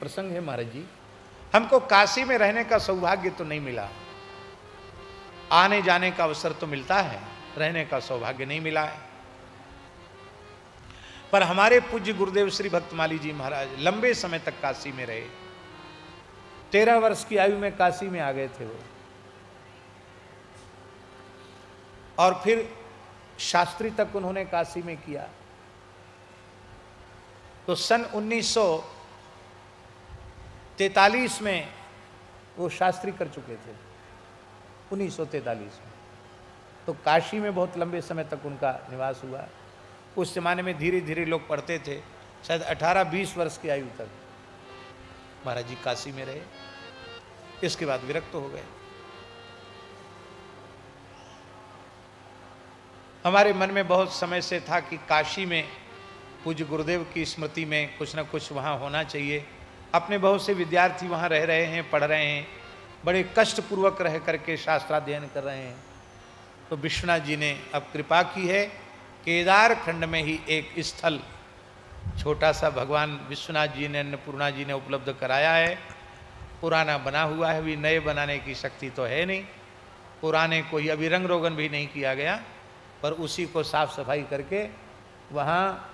प्रसंग है महाराज जी। हमको काशी में रहने का सौभाग्य तो नहीं मिला, आने जाने का अवसर तो मिलता है, रहने का सौभाग्य नहीं मिला है। पर हमारे पूज्य गुरुदेव श्री भक्तमाली जी महाराज लंबे समय तक काशी में रहे। 13 वर्ष की आयु में काशी में आ गए थे वो, और फिर शास्त्री तक उन्होंने काशी में किया। तो सन 1943 में वो शास्त्री कर चुके थे, 1943 में। तो काशी में बहुत लंबे समय तक उनका निवास हुआ। उस जमाने में धीरे धीरे लोग पढ़ते थे, शायद 18-20 वर्ष की आयु तक महाराज जी काशी में रहे। इसके बाद विरक्त हो गए। हमारे मन में बहुत समय से था कि काशी में पूज्य गुरुदेव की स्मृति में कुछ न कुछ वहाँ होना चाहिए। अपने बहुत से विद्यार्थी वहाँ रह रहे हैं, पढ़ रहे हैं, बड़े कष्टपूर्वक रह करके शास्त्राध्ययन कर रहे हैं। तो विश्वनाथ जी ने अब कृपा की है, केदार खंड में ही एक स्थल छोटा सा भगवान विश्वनाथ जी ने, अन्नपूर्णा जी ने उपलब्ध कराया है। पुराना बना हुआ है, अभी नए बनाने की शक्ति तो है नहीं। पुराने को ही अभी रंग रोगन भी नहीं किया गया, पर उसी को साफ सफाई करके वहाँ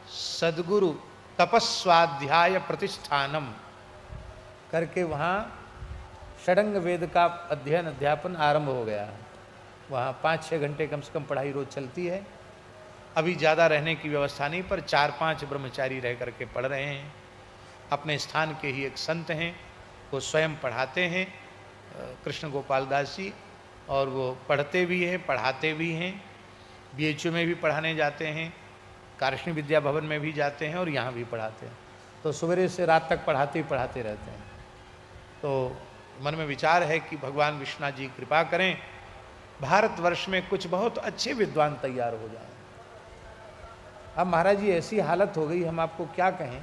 सद्गुरु तपस्वाध्याय प्रतिष्ठानम करके वहाँ षडंग वेद का अध्ययन अध्यापन आरंभ हो गया। वहाँ 5-6 घंटे कम से कम पढ़ाई रोज चलती है। अभी ज़्यादा रहने की व्यवस्था नहीं, पर 4-5 ब्रह्मचारी रह करके पढ़ रहे हैं। अपने स्थान के ही एक संत हैं, वो स्वयं पढ़ाते हैं, कृष्ण गोपाल दास जी, और वो पढ़ते भी हैं, पढ़ाते भी हैं। BHU में भी पढ़ाने जाते हैं, कार्षणी विद्या भवन में भी जाते हैं, और यहाँ भी पढ़ाते हैं। तो सवेरे से रात तक पढ़ाते ही पढ़ाते रहते हैं। तो मन में विचार है कि भगवान विश्वनाथ जी कृपा करें, भारतवर्ष में कुछ बहुत अच्छे विद्वान तैयार हो जाएं। अब महाराज जी ऐसी हालत हो गई, हम आपको क्या कहें।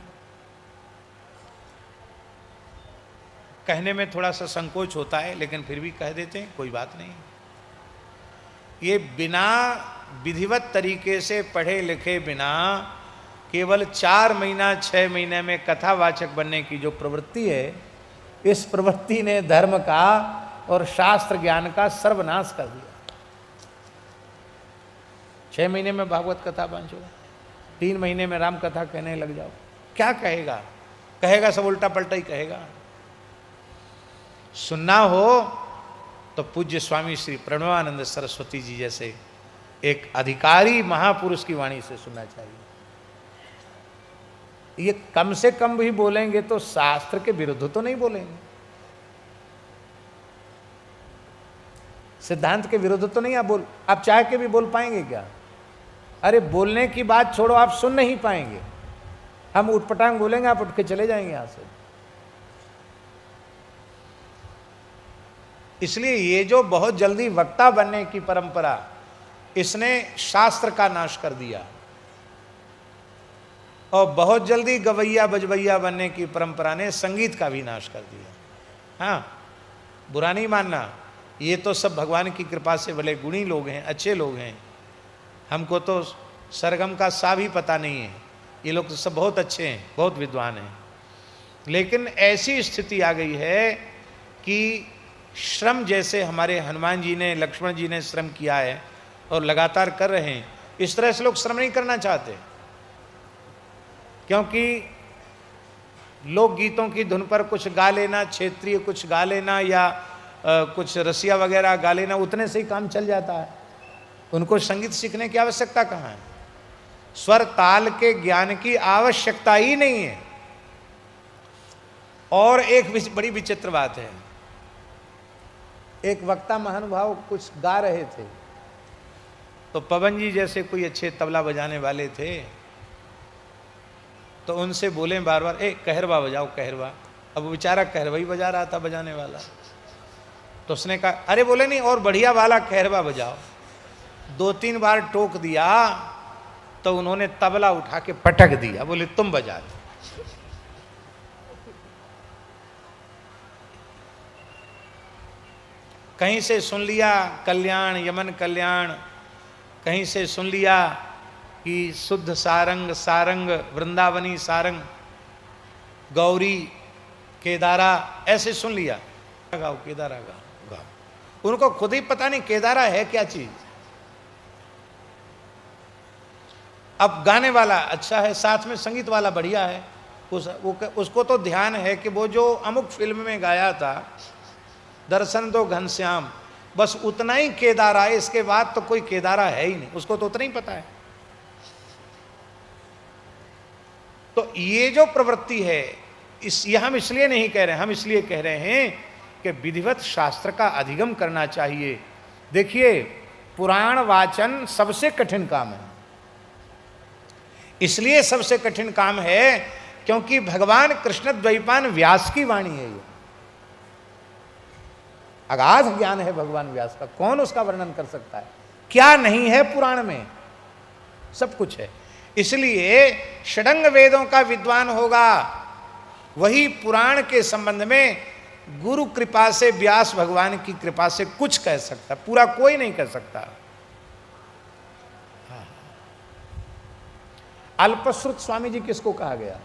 कहने में थोड़ा सा संकोच होता है, लेकिन फिर भी कह देते हैं, कोई बात नहीं। ये बिना विधिवत तरीके से पढ़े लिखे बिना केवल 4 महीना 6 महीने में कथावाचक बनने की जो प्रवृत्ति है, इस प्रवृत्ति ने धर्म का और शास्त्र ज्ञान का सर्वनाश कर दिया। 6 महीने में भागवत कथा बांचो, 3 महीने में राम कथा कहने लग जाओ, क्या कहेगा? कहेगा सब उल्टा पलटा ही कहेगा। सुनना हो तो पूज्य स्वामी श्री प्रणवानंद सरस्वती जी जैसे एक अधिकारी महापुरुष की वाणी से सुनना चाहिए। ये कम से कम भी बोलेंगे तो शास्त्र के विरुद्ध तो नहीं बोलेंगे, सिद्धांत के विरुद्ध तो नहीं आप चाह के भी बोल पाएंगे क्या? अरे बोलने की बात छोड़ो, आप सुन नहीं पाएंगे। हम उठपटांग बोलेंगे, आप उठ के चले जाएंगे यहां से। इसलिए ये जो बहुत जल्दी वक्ता बनने की परंपरा, इसने शास्त्र का नाश कर दिया, और बहुत जल्दी गवैया बजवैया बनने की परंपरा ने संगीत का भी नाश कर दिया। हाँ, बुरा नहीं मानना, ये तो सब भगवान की कृपा से भले गुणी लोग हैं, अच्छे लोग हैं। हमको तो सरगम का सा भी पता नहीं है, ये लोग तो सब बहुत अच्छे हैं, बहुत विद्वान हैं। लेकिन ऐसी स्थिति आ गई है कि श्रम जैसे हमारे हनुमान जी ने, लक्ष्मण जी ने श्रम किया है और लगातार कर रहे हैं, इस तरह से लोग श्रम नहीं करना चाहते। क्योंकि लोक गीतों की धुन पर कुछ गा लेना, क्षेत्रीय कुछ गा लेना, या कुछ रसिया वगैरह गा लेना, उतने से ही काम चल जाता है। उनको संगीत सीखने की आवश्यकता कहाँ है? स्वर ताल के ज्ञान की आवश्यकता ही नहीं है। और एक बड़ी विचित्र बात है, एक वक्ता महानुभाव कुछ गा रहे थे, तो पवन जी जैसे कोई अच्छे तबला बजाने वाले थे, तो उनसे बोले बार बार, कहरवा बजाओ कहरवा। अब वो बेचारा कहरवा ही बजा रहा था बजाने वाला। तो उसने कहा, अरे बोले नहीं, और बढ़िया वाला कहरवा बजाओ। 2-3 बार टोक दिया तो उन्होंने तबला उठा के पटक दिया, बोले तुम बजा दो। कहीं से सुन लिया कल्याण, यमन कल्याण, कहीं से सुन लिया कि शुद्ध सारंग सारंग वृंदावनी सारंग, गौरी, केदारा, ऐसे सुन लिया, गाओ केदारा गाओ गाओ। उनको खुद ही पता नहीं केदारा है क्या चीज। अब गाने वाला अच्छा है, साथ में संगीत वाला बढ़िया है, उसको तो ध्यान है कि वो जो अमुक फिल्म में गाया था दर्शन दो घनश्याम, बस उतना ही केदारा है, इसके बाद तो कोई केदारा है ही नहीं, उसको तो उतना ही पता है। तो ये जो प्रवृत्ति है, ये हम इसलिए नहीं कह रहे हैं, हम इसलिए कह रहे हैं कि विधिवत शास्त्र का अधिगम करना चाहिए। देखिए, पुराण वाचन सबसे कठिन काम है, इसलिए सबसे कठिन काम है क्योंकि भगवान कृष्ण द्वैपायन व्यास की वाणी है। ये अगाध ज्ञान है भगवान व्यास का, कौन उसका वर्णन कर सकता है? क्या नहीं है पुराण में, सब कुछ है। इसलिए षडंग वेदों का विद्वान होगा वही पुराण के संबंध में गुरु कृपा से, व्यास भगवान की कृपा से कुछ कह सकता, पूरा कोई नहीं कह सकता। अल्पश्रुत स्वामी जी किसको कहा गया?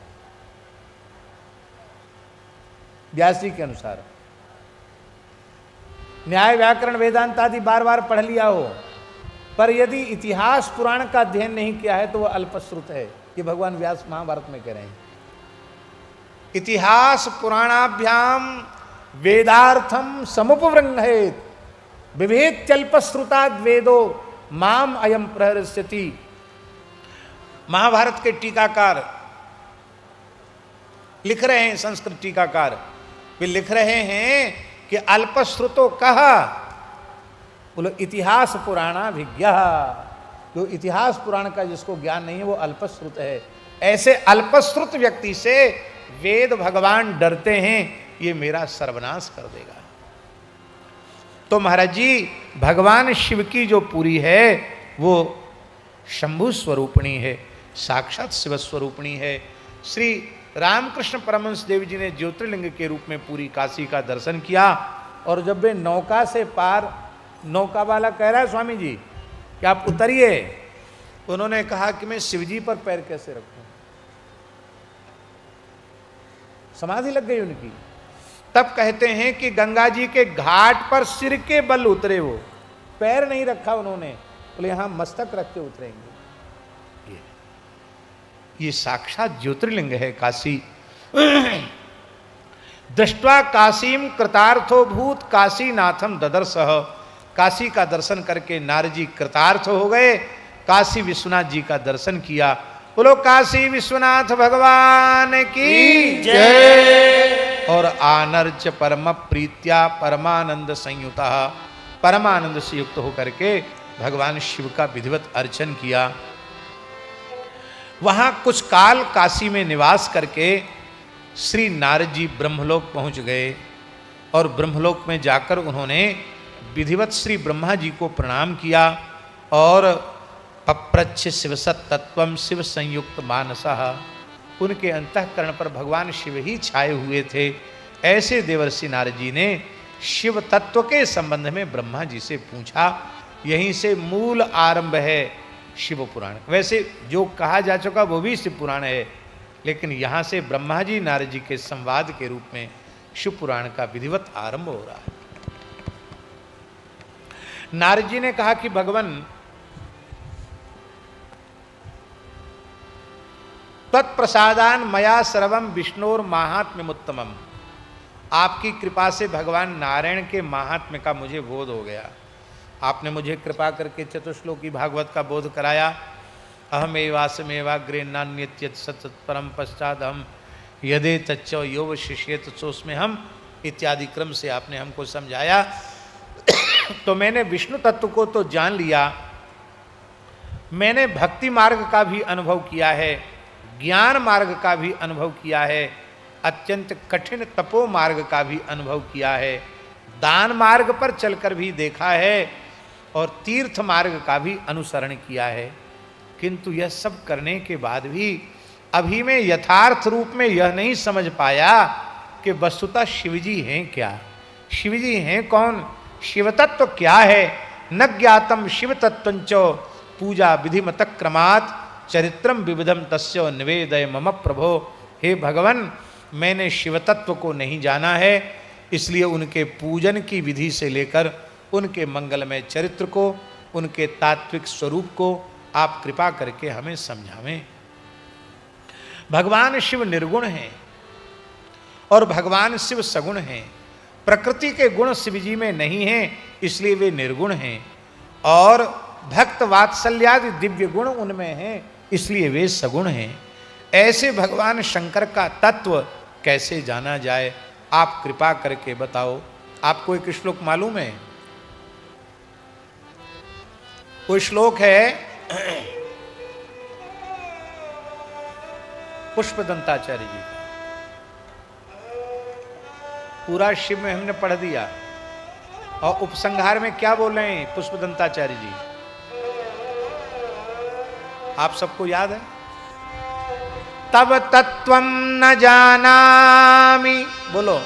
व्यास जी के अनुसार। न्याय व्याकरण वेदांत आदि बार बार पढ़ लिया हो, पर यदि इतिहास पुराण का अध्ययन नहीं किया है तो वह अल्पश्रुत है। ये भगवान व्यास महाभारत में कह रहे हैं। इतिहास पुराणाभ्याम वेदार्थम समुपवृंहेत विभेत्यल्पश्रुताद् वेदो माम अयम प्रहृष्यति। महाभारत के टीकाकार लिख रहे हैं, संस्कृत टीकाकार वे लिख रहे हैं कि अल्पश्रुतो कहा, बोलो इतिहास पुराणाभिज्ञ, जो इतिहास पुराण का जिसको ज्ञान नहीं है वो अल्पश्रुत है। ऐसे अल्पश्रुत व्यक्ति से वेद भगवान डरते हैं, ये मेरा सर्वनाश कर देगा। तो महाराज जी, भगवान शिव की जो पूरी है वो शंभु स्वरूपणी है, साक्षात शिव स्वरूपणी है। श्री रामकृष्ण परमहंस देव जी ने ज्योतिर्लिंग के रूप में पूरी काशी का दर्शन किया, और जब वे नौका से पार, नौका वाला कह रहा है स्वामी जी कि आप उतरिए, उन्होंने कहा कि मैं शिवजी पर पैर कैसे रखूं, समाधि लग गई उनकी। तब कहते हैं कि गंगा जी के घाट पर सिर के बल उतरे, वो पैर नहीं रखा उन्होंने, बोले यहां मस्तक रख के उतरेंगे। ये साक्षात ज्योतिर्लिंग है काशी। दृष्ट्वा काशीम कृतार्थो भूत काशीनाथम ददर्शः। काशी का दर्शन करके नारद जी कृतार्थ हो गए, काशी विश्वनाथ जी का दर्शन किया। बोलो काशी विश्वनाथ भगवान की जय। और आनर्च परम प्रीत्या परमानंद संयुता, परमानंद से युक्त होकर के भगवान शिव का विधिवत अर्चन किया। वहां कुछ काल काशी में निवास करके श्री नारद जी ब्रह्मलोक पहुंच गए, और ब्रह्मलोक में जाकर उन्होंने विधिवत श्री ब्रह्मा जी को प्रणाम किया और पप्रच्छ शिवसत तत्वम शिव संयुक्त मानसः। उनके अंतःकरण पर भगवान शिव ही छाए हुए थे। ऐसे देवर्षि नारद जी ने शिव तत्व के संबंध में ब्रह्मा जी से पूछा। यहीं से मूल आरंभ है शिव पुराण। वैसे जो कहा जा चुका वो भी शिव पुराण है, लेकिन यहाँ से ब्रह्मा जी नारद जी के संवाद के रूप में शिव पुराण का विधिवत आरंभ हो रहा है। नारद जी ने कहा कि भगवान, तत्प्रसादान मया सर्वम विष्णोर महात्म्यमुत्तमम। आपकी कृपा से भगवान नारायण के महात्म्य का मुझे बोध हो गया। आपने मुझे कृपा करके चतुश्लोकी भागवत का बोध कराया। अहमेवासमेवाग्रे नान्यत्यत सतत परम पश्चात हम यदे तच्चो यो शिष्येत सोस्मे हम इत्यादि क्रम से आपने हमको समझाया। तो मैंने विष्णु तत्व को तो जान लिया, मैंने भक्ति मार्ग का भी अनुभव किया है, ज्ञान मार्ग का भी अनुभव किया है, अत्यंत कठिन तपो मार्ग का भी अनुभव किया है, दान मार्ग पर चलकर भी देखा है, और तीर्थ मार्ग का भी अनुसरण किया है। किंतु यह सब करने के बाद भी अभी मैं यथार्थ रूप में यह नहीं समझ पाया कि वस्तुतः शिवजी हैं क्या, शिवजी हैं कौन, शिव तत्व क्या है। न ज्ञातम शिव तत्वंच पूजा विधिमत क्रमात् चरित्रम विविधम तस्य निवेदय मम प्रभो। हे भगवान, मैंने शिव तत्व को नहीं जाना है, इसलिए उनके पूजन की विधि से लेकर उनके मंगलमय चरित्र को, उनके तात्विक स्वरूप को आप कृपा करके हमें समझावें। भगवान शिव निर्गुण हैं और भगवान शिव सगुण हैं। प्रकृति के गुण शिव जी में नहीं हैं, इसलिए वे निर्गुण हैं, और भक्त वात्सल्यादि दिव्य गुण उनमें हैं, इसलिए वे सगुण हैं। ऐसे भगवान शंकर का तत्व कैसे जाना जाए, आप कृपा करके बताओ। आपको एक श्लोक मालूम है? वो श्लोक है पुष्पदंताचार्य जी का। पूरा शिव में हमने पढ़ दिया, और उपसंहार में क्या बोल रहे हैं पुष्पदंताचार्य जी, आप सबको याद है? तब तत्वं न जानामि, बोलो,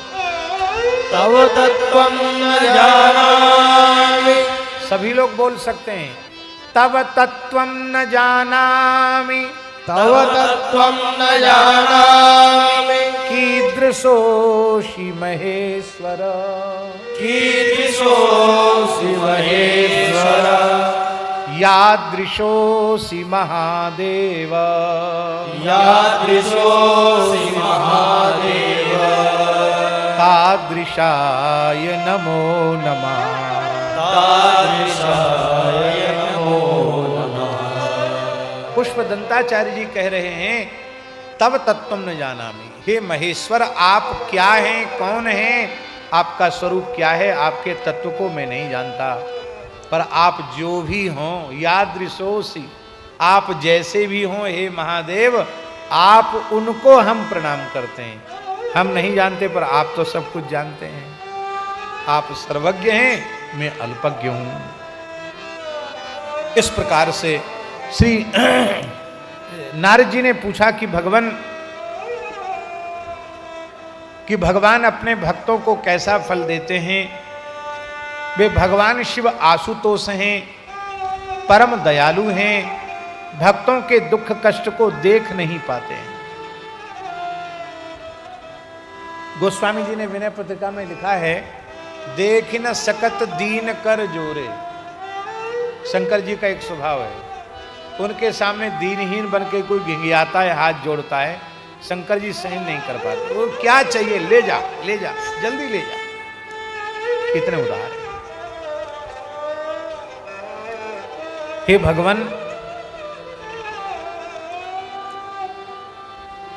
तव तत्वं न जानामि, सभी लोग बोल सकते हैं। तब तत्वं न जानामि, तव तत्वं न जानामि, कीदृशोऽसि महेश्वर, कीदृशोऽसि महेश्वर, यादृशोऽसि महादेव, यादृशोऽसि महादेव, तादृशाय नमो नमः, तादृशाय नमो नमः। पुष्पदंताचार्य जी कह रहे हैं तब तत्वं न जानामि, हे महेश्वर आप क्या हैं, कौन हैं, आपका स्वरूप क्या है, आपके तत्व को मैं नहीं जानता, पर आप जो भी हों, यादृशोऽसि, आप जैसे भी हों हे महादेव, आप उनको हम प्रणाम करते हैं। हम नहीं जानते, पर आप तो सब कुछ जानते हैं। आप सर्वज्ञ हैं, मैं अल्पज्ञ हूं। इस प्रकार से श्री नारद जी ने पूछा कि भगवान अपने भक्तों को कैसा फल देते हैं। वे भगवान शिव आशुतोष हैं, परम दयालु हैं, भक्तों के दुख कष्ट को देख नहीं पाते हैं। गोस्वामी जी ने विनय पत्रिका में लिखा है, देख न सकत दीन कर जोरे। शंकर जी का एक स्वभाव है, उनके सामने दीनहीन बन के कोई घिंघियाता है, हाथ जोड़ता है, शंकर जी सहन नहीं कर पाते। वो क्या चाहिए, ले जा ले जा, जल्दी ले जा। कितने उदार है। हे भगवान,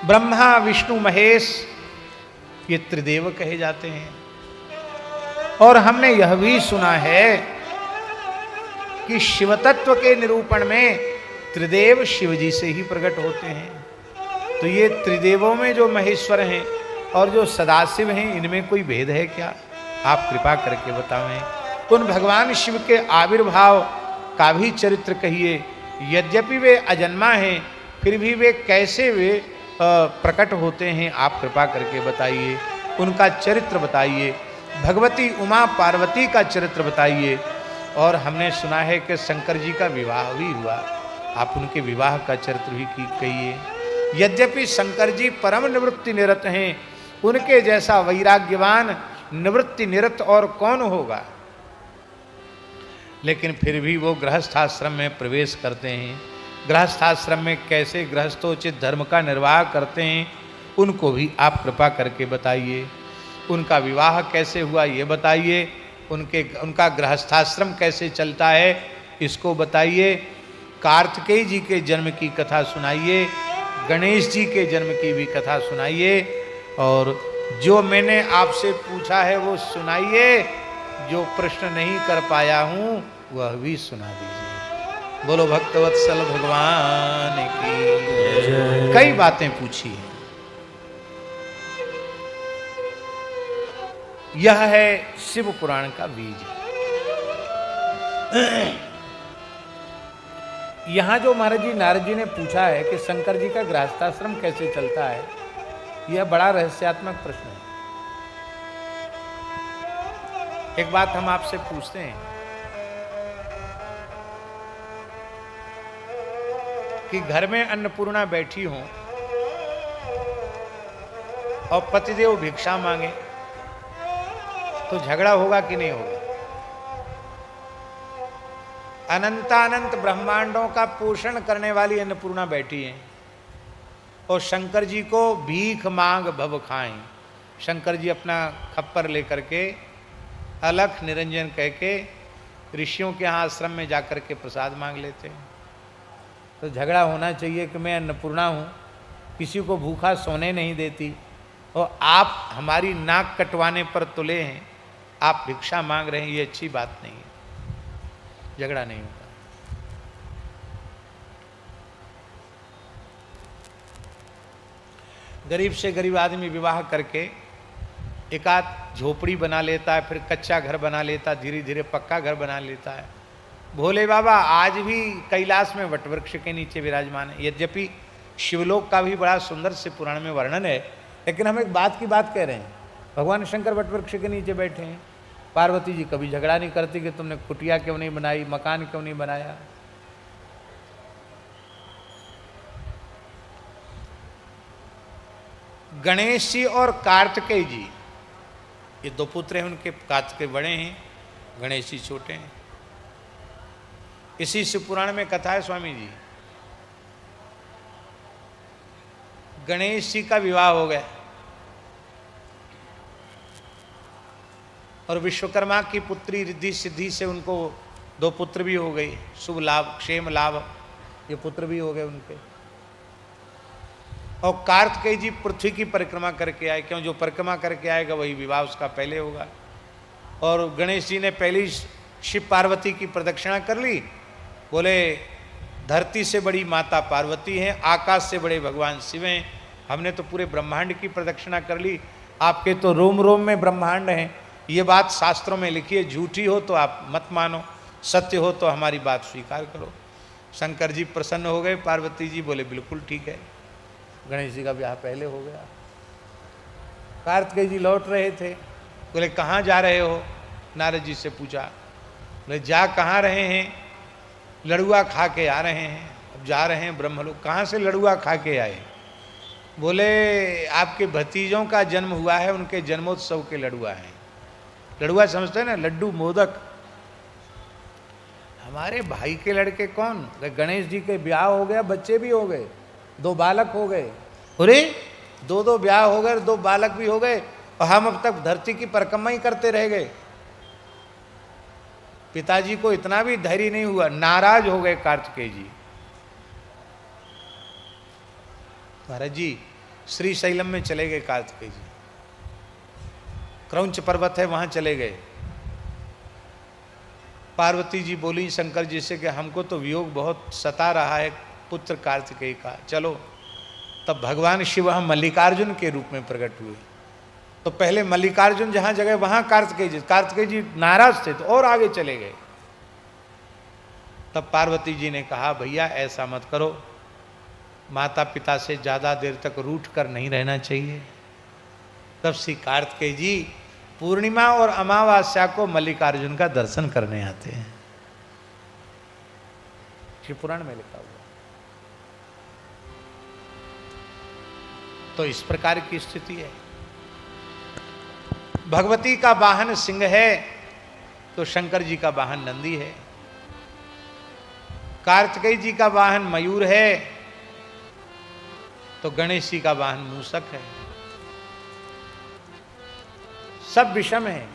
ब्रह्मा विष्णु महेश ये त्रिदेव कहे जाते हैं, और हमने यह भी सुना है कि शिव तत्व के निरूपण में त्रिदेव शिव जी से ही प्रकट होते हैं। तो ये त्रिदेवों में जो महेश्वर हैं और जो सदाशिव हैं, इनमें कोई भेद है क्या? आप कृपा करके बतावें। उन भगवान शिव के आविर्भाव का भी चरित्र कहिए। यद्यपि वे अजन्मा हैं, फिर भी वे कैसे प्रकट होते हैं, आप कृपा करके बताइए। उनका चरित्र बताइए। भगवती उमा पार्वती का चरित्र बताइए। और हमने सुना है कि शंकर जी का विवाह भी हुआ, आप उनके विवाह का चरित्र भी कहिए। यद्यपि शंकर जी परम निवृत्ति निरत हैं, उनके जैसा वैराग्यवान निवृत्ति निरत और कौन होगा, लेकिन फिर भी वो गृहस्थाश्रम में प्रवेश करते हैं। गृहस्थाश्रम में कैसे गृहस्थोचित धर्म का निर्वाह करते हैं, उनको भी आप कृपा करके बताइए। उनका विवाह कैसे हुआ ये बताइए। उनका गृहस्थाश्रम कैसे चलता है इसको बताइए। कार्तिकेय जी के जन्म की कथा सुनाइए, गणेश जी के जन्म की भी कथा सुनाइए, और जो मैंने आपसे पूछा है वो सुनाइए। जो प्रश्न नहीं कर पाया हूँ वह भी सुना दीजिए। बोलो भक्तवत्सल भगवान की। कई बातें पूछी हैं। यह है शिव पुराण का बीज। यहां जो महाराज जी नारद जी ने पूछा है कि शंकर जी का गृहस्थाश्रम कैसे चलता है, यह बड़ा रहस्यात्मक प्रश्न है। एक बात हम आपसे पूछते हैं कि घर में अन्नपूर्णा बैठी हो और पतिदेव भिक्षा मांगे तो झगड़ा होगा कि नहीं होगा? अनंतानंत ब्रह्मांडों का पोषण करने वाली अन्नपूर्णा बैठी है और शंकर जी को भीख मांग भव खाएं। शंकर जी अपना खप्पर लेकर के अलख निरंजन कह के ऋषियों के यहाँ आश्रम में जाकर के प्रसाद मांग लेते हैं। तो झगड़ा होना चाहिए कि मैं अन्नपूर्णा हूँ, किसी को भूखा सोने नहीं देती, और आप हमारी नाक कटवाने पर तुले हैं, आप भिक्षा मांग रहे हैं, ये अच्छी बात नहीं है। झगड़ा नहीं होता। गरीब से गरीब आदमी विवाह करके एक आध झोपड़ी बना लेता है, फिर कच्चा घर बना लेता है, धीरे धीरे पक्का घर बना लेता है। भोले बाबा आज भी कैलाश में वटवृक्ष के नीचे विराजमान है। यद्यपि शिवलोक का भी बड़ा सुंदर से पुराण में वर्णन है, लेकिन हम एक बात की बात कह रहे हैं। भगवान शंकर वटवृक्ष के नीचे बैठे हैं। पार्वती जी कभी झगड़ा नहीं करती कि तुमने कुटिया क्यों नहीं बनाई, मकान क्यों नहीं बनाया। गणेश जी और कार्तिकेय जी, ये दो पुत्र हैं उनके। कार्तिकेय बड़े हैं, गणेश जी छोटे हैं। इसी शिव पुराण में कथा है स्वामी जी। गणेश जी का विवाह हो गया और विश्वकर्मा की पुत्री रिद्धि सिद्धि से उनको दो पुत्र भी हो गए। शुभ लाभ, क्षेम लाभ, ये पुत्र भी हो गए उनके। और कार्तिकेय जी पृथ्वी की परिक्रमा करके आए, क्यों जो परिक्रमा करके आएगा वही विवाह उसका पहले होगा। और गणेश जी ने पहली शिव पार्वती की प्रदक्षिणा कर ली। बोले धरती से बड़ी माता पार्वती हैं, आकाश से बड़े भगवान शिव हैं, हमने तो पूरे ब्रह्मांड की प्रदक्षिणा कर ली, आपके तो रोम रोम में ब्रह्मांड हैं। ये बात शास्त्रों में लिखी है, झूठी हो तो आप मत मानो, सत्य हो तो हमारी बात स्वीकार करो। शंकर जी प्रसन्न हो गए, पार्वती जी बोले बिल्कुल ठीक है। गणेश जी का ब्याह पहले हो गया। कार्तिकेय जी लौट रहे थे, बोले कहाँ जा रहे हो? नारद जी से पूछा। बोले जा कहाँ रहे हैं? लड़ुआ खा के आ रहे हैं। अब जा रहे हैं ब्रह्मलोक। कहाँ से लड़ुआ खा के आए? बोले आपके भतीजों का जन्म हुआ है, उनके जन्मोत्सव के लड़ुआ हैं। लड़ुआ समझते हैं ना, लड्डू मोदक। हमारे भाई के लड़के कौन? गणेश जी के ब्याह हो गया, बच्चे भी हो गए, 2 बालक हो गए। अरे 2 ब्याह हो गए, 2 बालक भी हो गए, और हम अब तक धरती की परिक्रमा ही करते रह गए। पिताजी को इतना भी धैर्य नहीं हुआ, नाराज हो गए कार्तिकेय जी। महाराज जी श्रीशैलम में चले गए कार्तिकेय जी, क्रौंच पर्वत है वहां चले गए। पार्वती जी बोली शंकर जी से कि हमको तो वियोग बहुत सता रहा है पुत्र कार्तिकेय का, चलो। तब भगवान शिव हम मल्लिकार्जुन के रूप में प्रकट हुए। तो पहले मल्लिकार्जुन जहां जगह वहां कार्तिकेय जी नाराज थे तो और आगे चले गए। तब पार्वती जी ने कहा भैया ऐसा मत करो, माता पिता से ज्यादा देर तक रूठ कर नहीं रहना चाहिए। तब श्री कार्तिकेय जी पूर्णिमा और अमावस्या को मल्लिकार्जुन का दर्शन करने आते हैं। शिव पुराण में लिखा हुआ। तो इस प्रकार की स्थिति है। भगवती का वाहन सिंह है तो शंकर जी का वाहन नंदी है। कार्तिकेय जी का वाहन मयूर है तो गणेश जी का वाहन मूषक है। सब विषम है।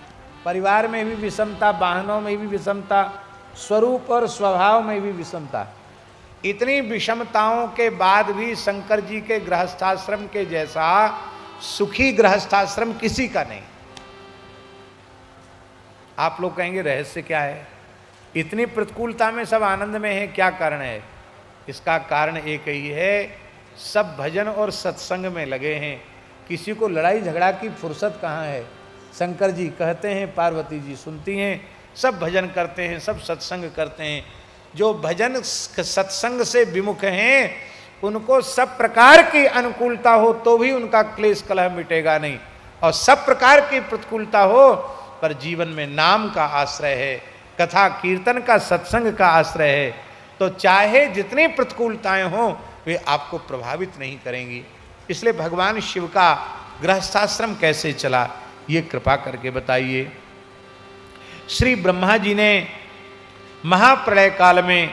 परिवार में भी विषमता, वाहनों में भी विषमता, स्वरूप और स्वभाव में भी विषमता। इतनी विषमताओं के बाद भी शंकर जी के गृहस्थाश्रम के जैसा सुखी गृहस्थाश्रम किसी का नहीं। आप लोग कहेंगे रहस्य क्या है? इतनी प्रतिकूलता में सब आनंद में है, क्या कारण है? इसका कारण एक ही है, सब भजन और सत्संग में लगे हैं। किसी को लड़ाई झगड़ा की फुर्सत कहाँ है? शंकर जी कहते हैं, पार्वती जी सुनती हैं, सब भजन करते हैं, सब सत्संग करते हैं। जो भजन सत्संग से विमुख हैं उनको सब प्रकार की अनुकूलता हो तो भी उनका क्लेश कलह मिटेगा नहीं, और सब प्रकार की प्रतिकूलता हो पर जीवन में नाम का आश्रय है, कथा कीर्तन का, सत्संग का आश्रय है, तो चाहे जितनी प्रतिकूलताएं हों वे आपको प्रभावित नहीं करेंगी। इसलिए भगवान शिव का गृहस्थाश्रम कैसे चला, ये कृपा करके बताइए। श्री ब्रह्मा जी ने महाप्रलय काल में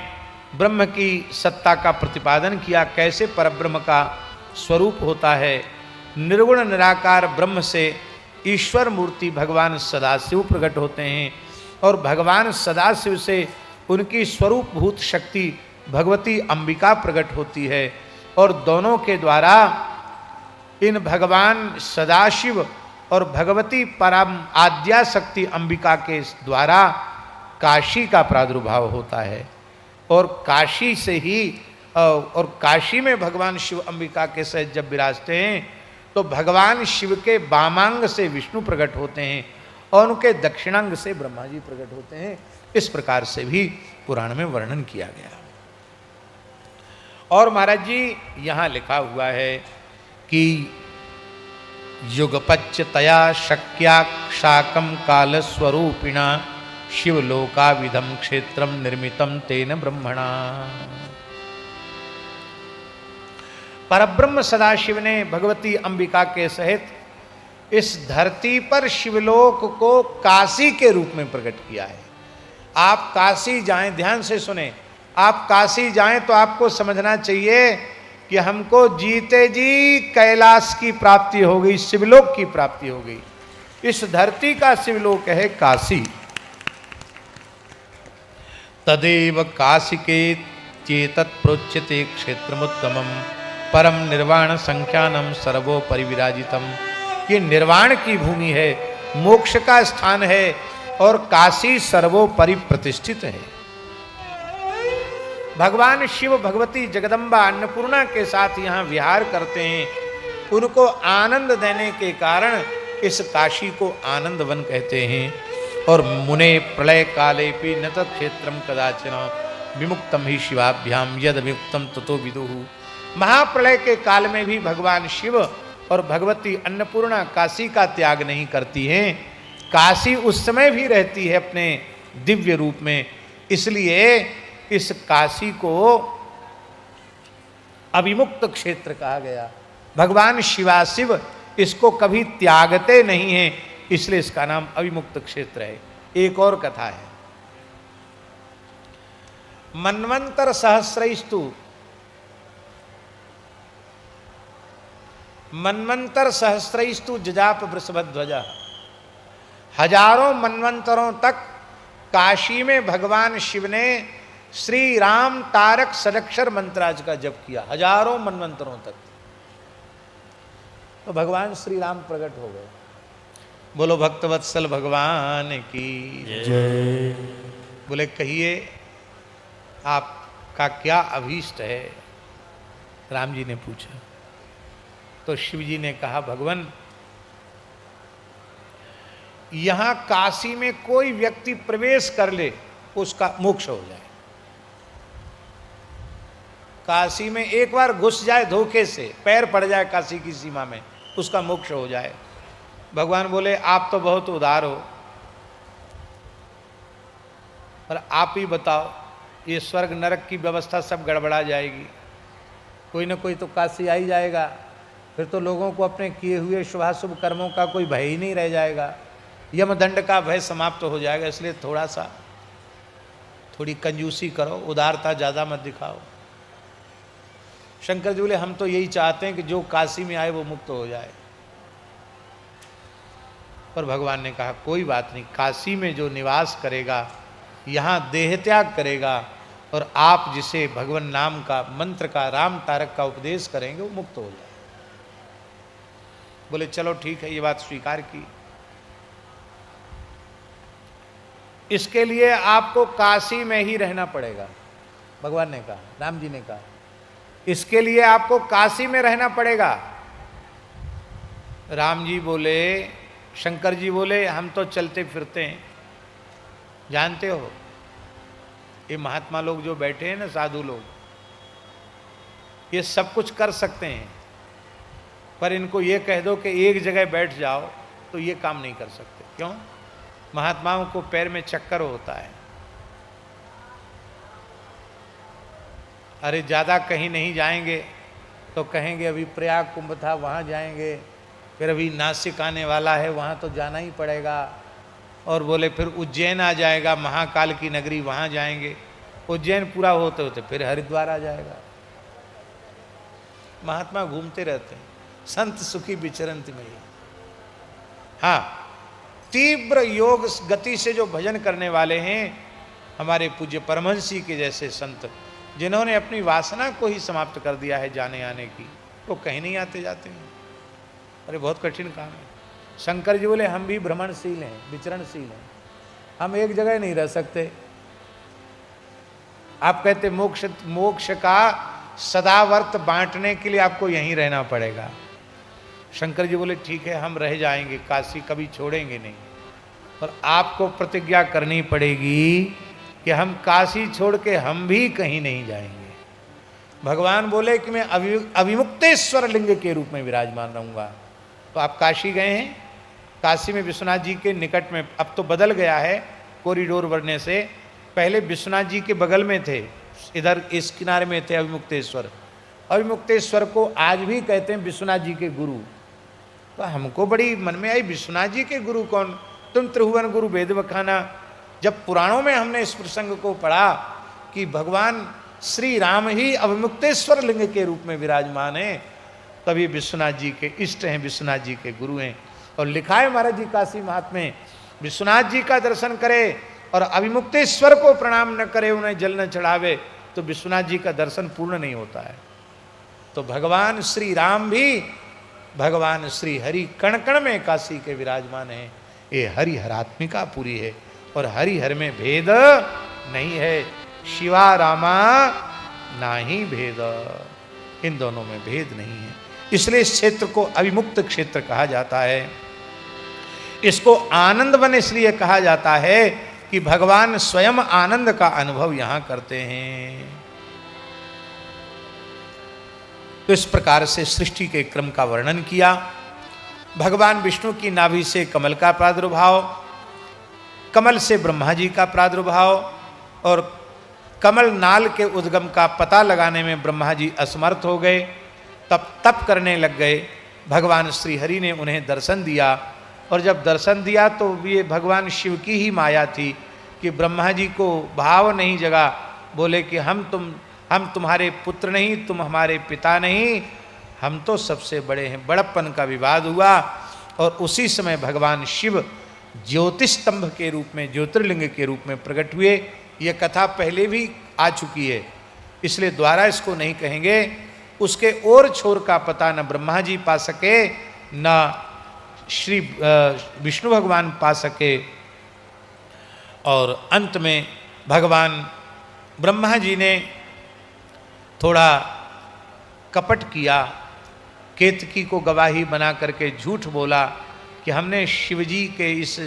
ब्रह्म की सत्ता का प्रतिपादन किया, कैसे परब्रह्म का स्वरूप होता है। निर्गुण निराकार ब्रह्म से ईश्वर मूर्ति भगवान सदाशिव प्रकट होते हैं और भगवान सदाशिव से उनकी स्वरूपभूत शक्ति भगवती अंबिका प्रकट होती है और दोनों के द्वारा इन भगवान सदाशिव और भगवती परम आद्या शक्ति अंबिका के द्वारा काशी का प्रादुर्भाव होता है और काशी से ही और काशी में भगवान शिव अंबिका के सहित जब विराजते हैं तो भगवान शिव के वामांग से विष्णु प्रकट होते हैं और उनके दक्षिणांग से ब्रह्मा जी प्रकट होते हैं। इस प्रकार से भी पुराण में वर्णन किया गया। और महाराज जी यहाँ लिखा हुआ है कि युगपच्यतया शक्या शाकम काल स्वरूपिणा शिवलोकाविधम क्षेत्रम निर्मितम तेन ब्रह्मणा। परब्रह्म सदाशिव ने भगवती अंबिका के सहित इस धरती पर शिवलोक को काशी के रूप में प्रकट किया है। आप काशी जाएं, ध्यान से सुने, आप काशी जाएं तो आपको समझना चाहिए कि हमको जीते जी कैलाश की प्राप्ति हो गई, शिवलोक की प्राप्ति हो गई। इस धरती का शिवलोक है काशी। तदेव काशिके चेतत् प्रोच्यते क्षेत्रमुत्तमम् परम निर्वाण संख्यानम सर्वोपरि विराजितम। ये निर्वाण की भूमि है, मोक्ष का स्थान है और काशी सर्वोपरि प्रतिष्ठित है। भगवान शिव भगवती जगदम्बा अन्नपूर्णा के साथ यहाँ विहार करते हैं। उनको आनंद देने के कारण इस काशी को आनंद वन कहते हैं। और मुने प्रलय काले पी न तत्क्षेत्रम कदाचन विमुक्तम ही शिवाभ्याम यद विमुक्तम ततो विदुः। महाप्रलय के काल में भी भगवान शिव और भगवती अन्नपूर्णा काशी का त्याग नहीं करती हैं। काशी उस समय भी रहती है अपने दिव्य रूप में, इसलिए इस काशी को अविमुक्त क्षेत्र कहा गया। भगवान शिवाशिव इसको कभी त्यागते नहीं हैं, इसलिए इसका नाम अविमुक्त क्षेत्र है। एक और कथा है, मन्वंतर सहस्रैस्तु मन्वंतर सहस्रैस्तु जजाप वृषभध्वजा। हजारों मन्वंतरों तक काशी में भगवान शिव ने श्री राम तारक सदक्षर मंत्राज का जप किया, हजारों मन्वंतरों तक। तो भगवान श्री राम प्रकट हो गए। बोलो भक्तवत्सल भगवान की जय। बोले कहिए आपका क्या अभीष्ट है? राम जी ने पूछा। तो शिव जी ने कहा, भगवान यहां काशी में कोई व्यक्ति प्रवेश कर ले उसका मोक्ष हो जाए। काशी में एक बार घुस जाए धोखे से, पैर पड़ जाए काशी की सीमा में, उसका मोक्ष हो जाए। भगवान बोले आप तो बहुत उदार हो, पर आप ही बताओ, ये स्वर्ग नरक की व्यवस्था सब गड़बड़ा जाएगी, कोई ना कोई तो काशी आ ही जाएगा, फिर तो लोगों को अपने किए हुए शुभाशुभ कर्मों का कोई भय ही नहीं रह जाएगा, यमदंड का भय समाप्त हो जाएगा। इसलिए थोड़ी कंजूसी करो, उदारता ज़्यादा मत दिखाओ। शंकर जी बोले हम तो यही चाहते हैं कि जो काशी में आए वो मुक्त हो जाए। पर भगवान ने कहा कोई बात नहीं, काशी में जो निवास करेगा, यहाँ देह त्याग करेगा और आप जिसे भगवान नाम का मंत्र का राम तारक का उपदेश करेंगे वो मुक्त हो जाए। बोले चलो ठीक है, ये बात स्वीकार की। इसके लिए आपको काशी में ही रहना पड़ेगा, भगवान ने कहा, राम जी ने कहा इसके लिए आपको काशी में रहना पड़ेगा। राम जी बोले, शंकर जी बोले हम तो चलते फिरते हैं, जानते हो ये महात्मा लोग जो बैठे हैं ना, साधु लोग, ये सब कुछ कर सकते हैं, पर इनको ये कह दो कि एक जगह बैठ जाओ तो ये काम नहीं कर सकते। क्यों? महात्माओं को पैर में चक्कर होता है। अरे ज़्यादा कहीं नहीं जाएंगे तो कहेंगे अभी प्रयाग कुंभ था वहाँ जाएंगे, फिर अभी नासिक आने वाला है, वहाँ तो जाना ही पड़ेगा। और बोले फिर उज्जैन आ जाएगा, महाकाल की नगरी, वहाँ जाएंगे। उज्जैन पूरा होते होते फिर हरिद्वार आ जाएगा। महात्मा घूमते रहते हैं, संत सुखी विचरंत में। हाँ, तीव्र योग गति से जो भजन करने वाले हैं, हमारे पूज्य परमहंस जी के जैसे संत, जिन्होंने अपनी वासना को ही समाप्त कर दिया है जाने आने की, वो कहीं नहीं आते जाते हैं। अरे बहुत कठिन काम है। शंकर जी बोले हम भी भ्रमणशील हैं, विचरणशील हैं, हम एक जगह नहीं रह सकते। आप कहते मोक्ष का सदावर्त बांटने के लिए आपको यहीं रहना पड़ेगा। शंकर जी बोले ठीक है, हम रह जाएंगे, काशी कभी छोड़ेंगे नहीं। और आपको प्रतिज्ञा करनी पड़ेगी कि हम काशी छोड़ के हम भी कहीं नहीं जाएंगे। भगवान बोले कि मैं अविमुक्तेश्वर लिंग के रूप में विराजमान रहूंगा। तो आप काशी गए हैं, काशी में विश्वनाथ जी के निकट में, अब तो बदल गया है कॉरिडोर बनने से, पहले विश्वनाथ जी के बगल में थे, इधर इस किनारे में थे अविमुक्तेश्वर। अविमुक्तेश्वर को आज भी कहते हैं विश्वनाथ जी के गुरु। तो हमको बड़ी मन में आई, विश्वनाथ जी के गुरु कौन? तुम त्रिभुवन गुरु वेद बखाना। जब पुराणों में हमने इस प्रसंग को पढ़ा कि भगवान श्री राम ही अविमुक्तेश्वर लिंग के रूप में विराजमान है, तभी विश्वनाथ जी के इष्ट हैं, विश्वनाथ जी के गुरु हैं। और लिखा है महाराज जी काशी महात्म्य, विश्वनाथ जी का दर्शन करे और अविमुक्तेश्वर को प्रणाम न करे, उन्हें जल न चढ़ावे, तो विश्वनाथ जी का दर्शन पूर्ण नहीं होता है। तो भगवान श्री राम भी भगवान श्री हरि कण कण में काशी के विराजमान हैं। ये हरिहरात्मिका पूरी है और हरिहर में भेद नहीं है। शिवा रामा नाही भेद, इन दोनों में भेद नहीं है। इसलिए इस क्षेत्र को अविमुक्त क्षेत्र कहा जाता है। इसको आनंद वन इसलिए कहा जाता है कि भगवान स्वयं आनंद का अनुभव यहां करते हैं। तो इस प्रकार से सृष्टि के क्रम का वर्णन किया। भगवान विष्णु की नाभि से कमल का प्रादुर्भाव, कमल से ब्रह्मा जी का प्रादुर्भाव, और कमल नाल के उद्गम का पता लगाने में ब्रह्मा जी असमर्थ हो गए, तब तप करने लग गए। भगवान श्री हरि ने उन्हें दर्शन दिया, और जब दर्शन दिया तो ये भगवान शिव की ही माया थी कि ब्रह्मा जी को भाव नहीं जगा। बोले कि हम तुम्हारे पुत्र नहीं, तुम हमारे पिता नहीं, हम तो सबसे बड़े हैं। बड़प्पन का विवाद हुआ, और उसी समय भगवान शिव ज्योतिस्तंभ के रूप में, ज्योतिर्लिंग के रूप में प्रकट हुए। ये कथा पहले भी आ चुकी है, इसलिए द्वारा इसको नहीं कहेंगे। उसके और छोर का पता न ब्रह्मा जी पा सके, न श्री विष्णु भगवान पा सके। और अंत में भगवान ब्रह्मा जी ने थोड़ा कपट किया, केतकी को गवाही बना करके झूठ बोला कि हमने शिवजी के इस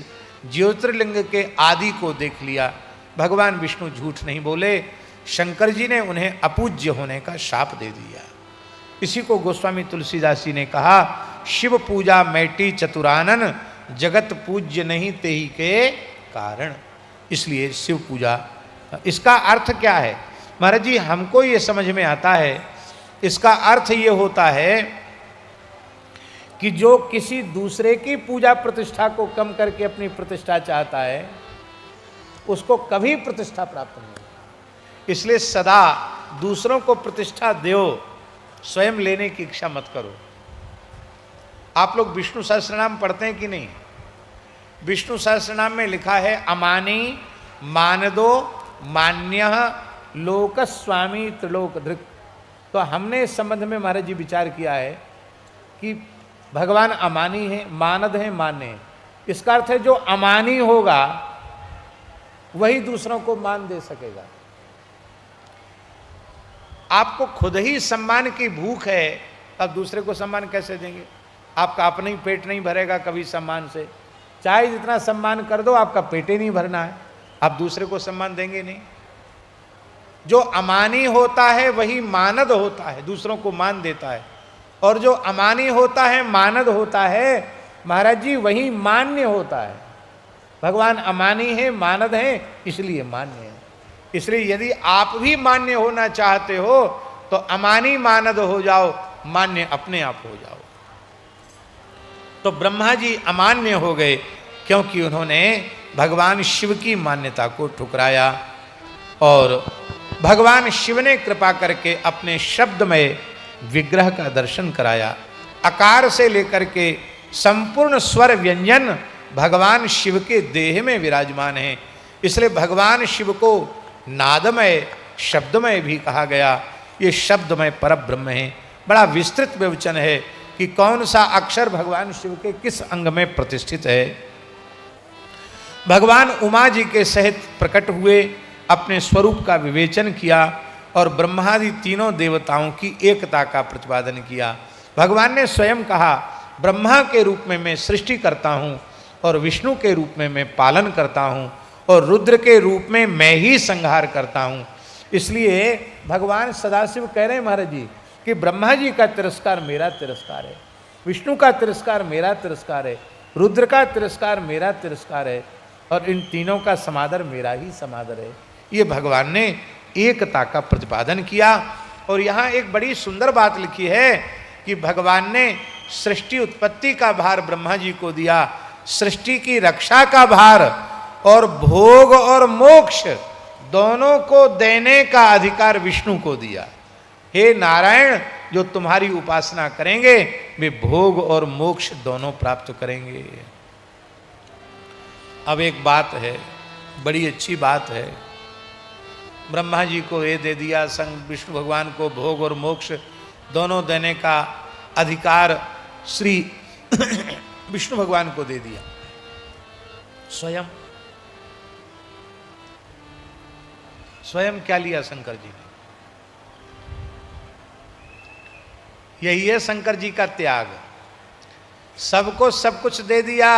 ज्योतिर्लिंग के आदि को देख लिया। भगवान विष्णु झूठ नहीं बोले, शंकर जी ने उन्हें अपूज्य होने का शाप दे दिया। इसी को गोस्वामी तुलसीदास जी ने कहा, शिव पूजा मैटी चतुरानन, जगत पूज्य नहीं तेही के कारण। इसलिए शिव पूजा, इसका अर्थ क्या है महाराज जी? हमको ये समझ में आता है। इसका अर्थ ये होता है कि जो किसी दूसरे की पूजा प्रतिष्ठा को कम करके अपनी प्रतिष्ठा चाहता है, उसको कभी प्रतिष्ठा प्राप्त नहीं होगी। इसलिए सदा दूसरों को प्रतिष्ठा दो, स्वयं लेने की इच्छा मत करो। आप लोग विष्णु सहस्त्रनाम पढ़ते हैं कि नहीं? विष्णु सहस्त्रनाम में लिखा है, अमानी मानदो मान्यः लोकस्वामी त्रिलोकधृक्। तो हमने इस संबंध में महाराज जी विचार किया है कि भगवान अमानी है, मानद है, मान्य है। इसका अर्थ है जो अमानी होगा वही दूसरों को मान दे सकेगा। आपको खुद ही सम्मान की भूख है, अब दूसरे को सम्मान कैसे देंगे? आपका अपना ही पेट नहीं भरेगा कभी सम्मान से। चाहे जितना सम्मान कर दो, आपका पेट ही नहीं भरना है, आप दूसरे को सम्मान देंगे नहीं। जो अमानी होता है वही मानद होता है, दूसरों को मान देता है। और जो अमानी होता है, मानद होता है, महाराज जी वही मान्य होता है। भगवान अमानी है, मानद है, इसलिए मान्य है। इसलिए यदि आप भी मान्य होना चाहते हो तो अमानी मानद हो जाओ, मान्य अपने आप हो जाओ। तो ब्रह्मा जी अमान्य हो गए, क्योंकि उन्होंने भगवान शिव की मान्यता को ठुकराया। और भगवान शिव ने कृपा करके अपने शब्दमय विग्रह का दर्शन कराया। आकार से लेकर के संपूर्ण स्वर व्यंजन भगवान शिव के देह में विराजमान हैं। इसलिए भगवान शिव को नादमय शब्दमय भी कहा गया। ये शब्दमय परब्रह्म है। बड़ा विस्तृत विवचन है कि कौन सा अक्षर भगवान शिव के किस अंग में प्रतिष्ठित है। भगवान उमा जी के सहित प्रकट हुए, अपने स्वरूप का विवेचन किया और ब्रह्मादि तीनों देवताओं की एकता का प्रतिपादन किया। भगवान ने स्वयं कहा, ब्रह्मा के रूप में मैं सृष्टि करता हूँ और विष्णु के रूप में मैं पालन करता हूँ और रुद्र के रूप में मैं ही संहार करता हूँ। इसलिए भगवान सदाशिव कह रहे हैं महाराज जी कि ब्रह्मा जी का तिरस्कार मेरा तिरस्कार है, विष्णु का तिरस्कार मेरा तिरस्कार है, रुद्र का तिरस्कार मेरा तिरस्कार है और इन तीनों का समादर मेरा ही समादर है। ये भगवान ने एकता का प्रतिपादन किया। और यहाँ एक बड़ी सुंदर बात लिखी है कि भगवान ने सृष्टि उत्पत्ति का भार ब्रह्मा जी को दिया, सृष्टि की रक्षा का भार और भोग और मोक्ष दोनों को देने का अधिकार विष्णु को दिया। हे नारायण, जो तुम्हारी उपासना करेंगे वे भोग और मोक्ष दोनों प्राप्त करेंगे। अब एक बात है, बड़ी अच्छी बात है, ब्रह्मा जी को ये दे दिया, संग विष्णु भगवान को भोग और मोक्ष दोनों देने का अधिकार श्री विष्णु भगवान को दे दिया। स्वयं क्या लिया शंकर जी ने? यही है शंकर जी का त्याग। सबको सब कुछ दे दिया।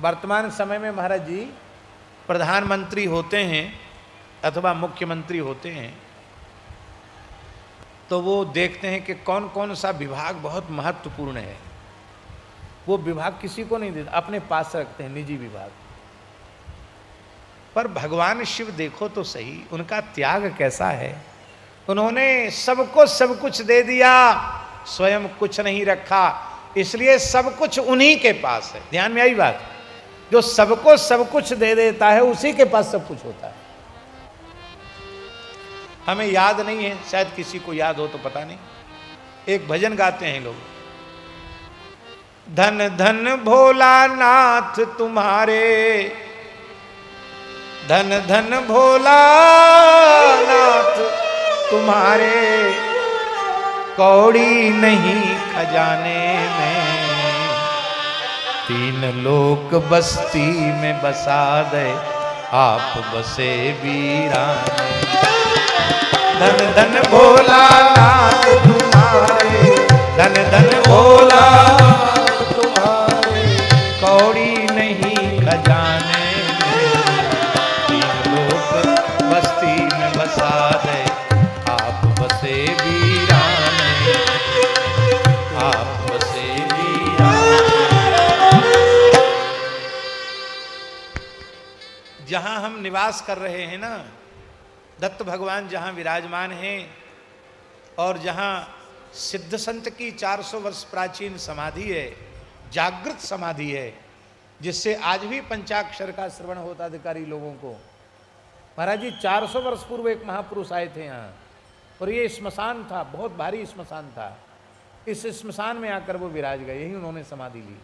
वर्तमान समय में महाराज जी प्रधानमंत्री होते हैं अथवा मुख्यमंत्री होते हैं तो वो देखते हैं कि कौन कौन सा विभाग बहुत महत्वपूर्ण है। वो विभाग किसी को नहीं देते, अपने पास रखते हैं, निजी विभाग। पर भगवान शिव देखो तो सही, उनका त्याग कैसा है। उन्होंने सबको सब कुछ दे दिया, स्वयं कुछ नहीं रखा, इसलिए सब कुछ उन्हीं के पास है। ध्यान में आई बात, जो सबको सब कुछ दे देता है उसी के पास सब कुछ होता है। हमें याद नहीं है, शायद किसी को याद हो तो पता नहीं। एक भजन गाते हैं लोग, धन धन भोलानाथ तुम्हारे, धन धन भोलानाथ तुम्हारे, कौड़ी नहीं खजाने में, तीन लोक बस्ती में बसा दे आप बसे वीराने। धन धन भोलानाथ तुम्हारे, धन धन भोलानाथ तुम्हारे, कौड़ी नहीं खजाने में, तीन लोक बस्ती में बसा दे आप बसे वीराने, आप बसे वीराने। जहां हम निवास कर रहे हैं ना, दत्त भगवान जहाँ विराजमान हैं और जहाँ सिद्ध संत की 400 वर्ष प्राचीन समाधि है, जागृत समाधि है, जिससे आज भी पंचाक्षर का श्रवण होता अधिकारी लोगों को। महाराज जी 400 वर्ष पूर्व एक महापुरुष आए थे यहाँ, और ये श्मशान था, बहुत भारी श्मशान था। इस श्मशान में आकर वो विराज गए, यही उन्होंने समाधि ली।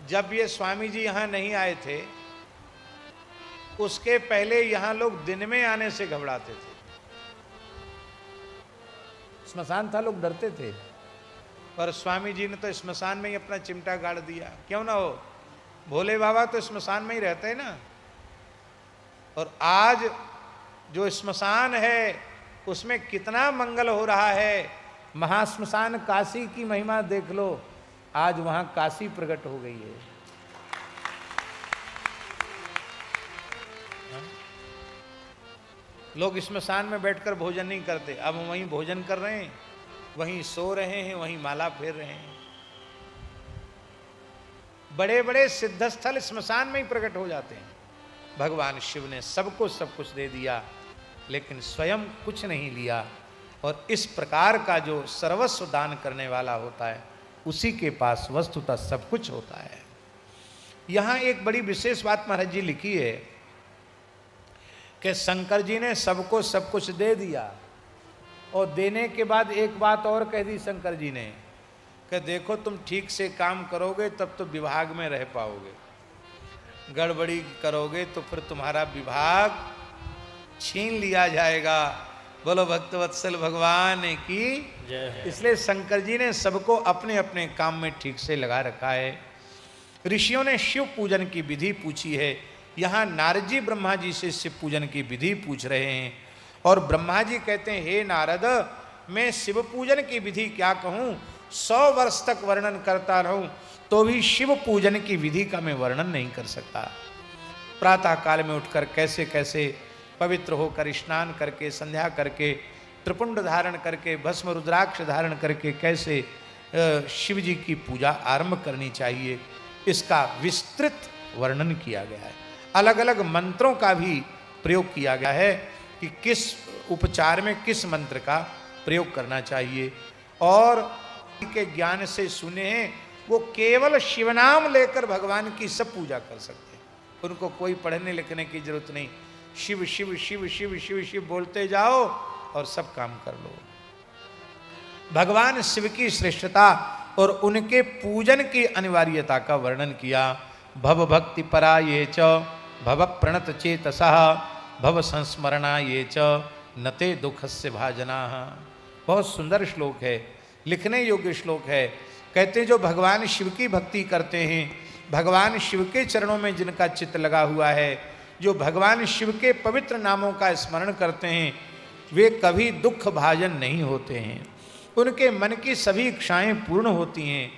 जब ये स्वामी जी यहाँ नहीं आए थे, उसके पहले यहां लोग दिन में आने से घबराते थे। श्मशान था, लोग डरते थे, पर स्वामी जी ने तो श्मशान में ही अपना चिमटा गाड़ दिया। क्यों ना हो, भोले बाबा तो श्मशान में ही रहते हैं ना। और आज जो श्मशान है उसमें कितना मंगल हो रहा है। महाश्मशान काशी की महिमा देख लो, आज वहां काशी प्रकट हो गई है। लोग श्मशान में बैठकर भोजन नहीं करते, अब वहीं भोजन कर रहे हैं, वहीं सो रहे हैं, वहीं माला फेर रहे हैं। बड़े बड़े सिद्धस्थल श्मशान में ही प्रकट हो जाते हैं। भगवान शिव ने सबको सब कुछ दे दिया, लेकिन स्वयं कुछ नहीं लिया और इस प्रकार का जो सर्वस्व दान करने वाला होता है उसी के पास वस्तुतः सब कुछ होता है। यहाँ एक बड़ी विशेष बात महाराज जी लिखी है कि शंकर जी ने सबको सब कुछ दे दिया और देने के बाद एक बात और कह दी शंकर जी ने कि देखो तुम ठीक से काम करोगे तब तो विभाग में रह पाओगे, गड़बड़ी करोगे तो फिर तुम्हारा विभाग छीन लिया जाएगा। बोलो भक्तवत्सल भगवान की जय। इसलिए शंकर जी ने सबको अपने अपने काम में ठीक से लगा रखा है। ऋषियों ने शिव पूजन की विधि पूछी है। यहाँ नारद जी ब्रह्मा जी से शिव पूजन की विधि पूछ रहे हैं और ब्रह्मा जी कहते हैं हे नारद, मैं शिव पूजन की विधि क्या कहूँ, 100 वर्ष तक वर्णन करता रहूं तो भी शिव पूजन की विधि का मैं वर्णन नहीं कर सकता। प्रातः काल में उठकर कैसे कैसे पवित्र होकर स्नान करके संध्या करके त्रिपुंड धारण करके भस्म रुद्राक्ष धारण करके कैसे शिव जी की पूजा आरंभ करनी चाहिए, इसका विस्तृत वर्णन किया गया है। अलग अलग मंत्रों का भी प्रयोग किया गया है कि किस उपचार में किस मंत्र का प्रयोग करना चाहिए। और के ज्ञान से सुने हैं वो केवल शिवनाम लेकर भगवान की सब पूजा कर सकते हैं, उनको कोई पढ़ने लिखने की जरूरत नहीं। शिव शिव शिव शिव शिव शिव बोलते जाओ और सब काम कर लो। भगवान शिव की श्रेष्ठता और उनके पूजन की अनिवार्यता का वर्णन किया। भव भक्ति परा ये च भव प्रणत चेतसः भव संस्मरणा ये च नते दुखस्य भाजना। बहुत सुंदर श्लोक है, लिखने योग्य श्लोक है। कहते हैं जो भगवान शिव की भक्ति करते हैं, भगवान शिव के चरणों में जिनका चित्त लगा हुआ है, जो भगवान शिव के पवित्र नामों का स्मरण करते हैं, वे कभी दुख भाजन नहीं होते हैं। उनके मन की सभी इच्छाएं पूर्ण होती हैं,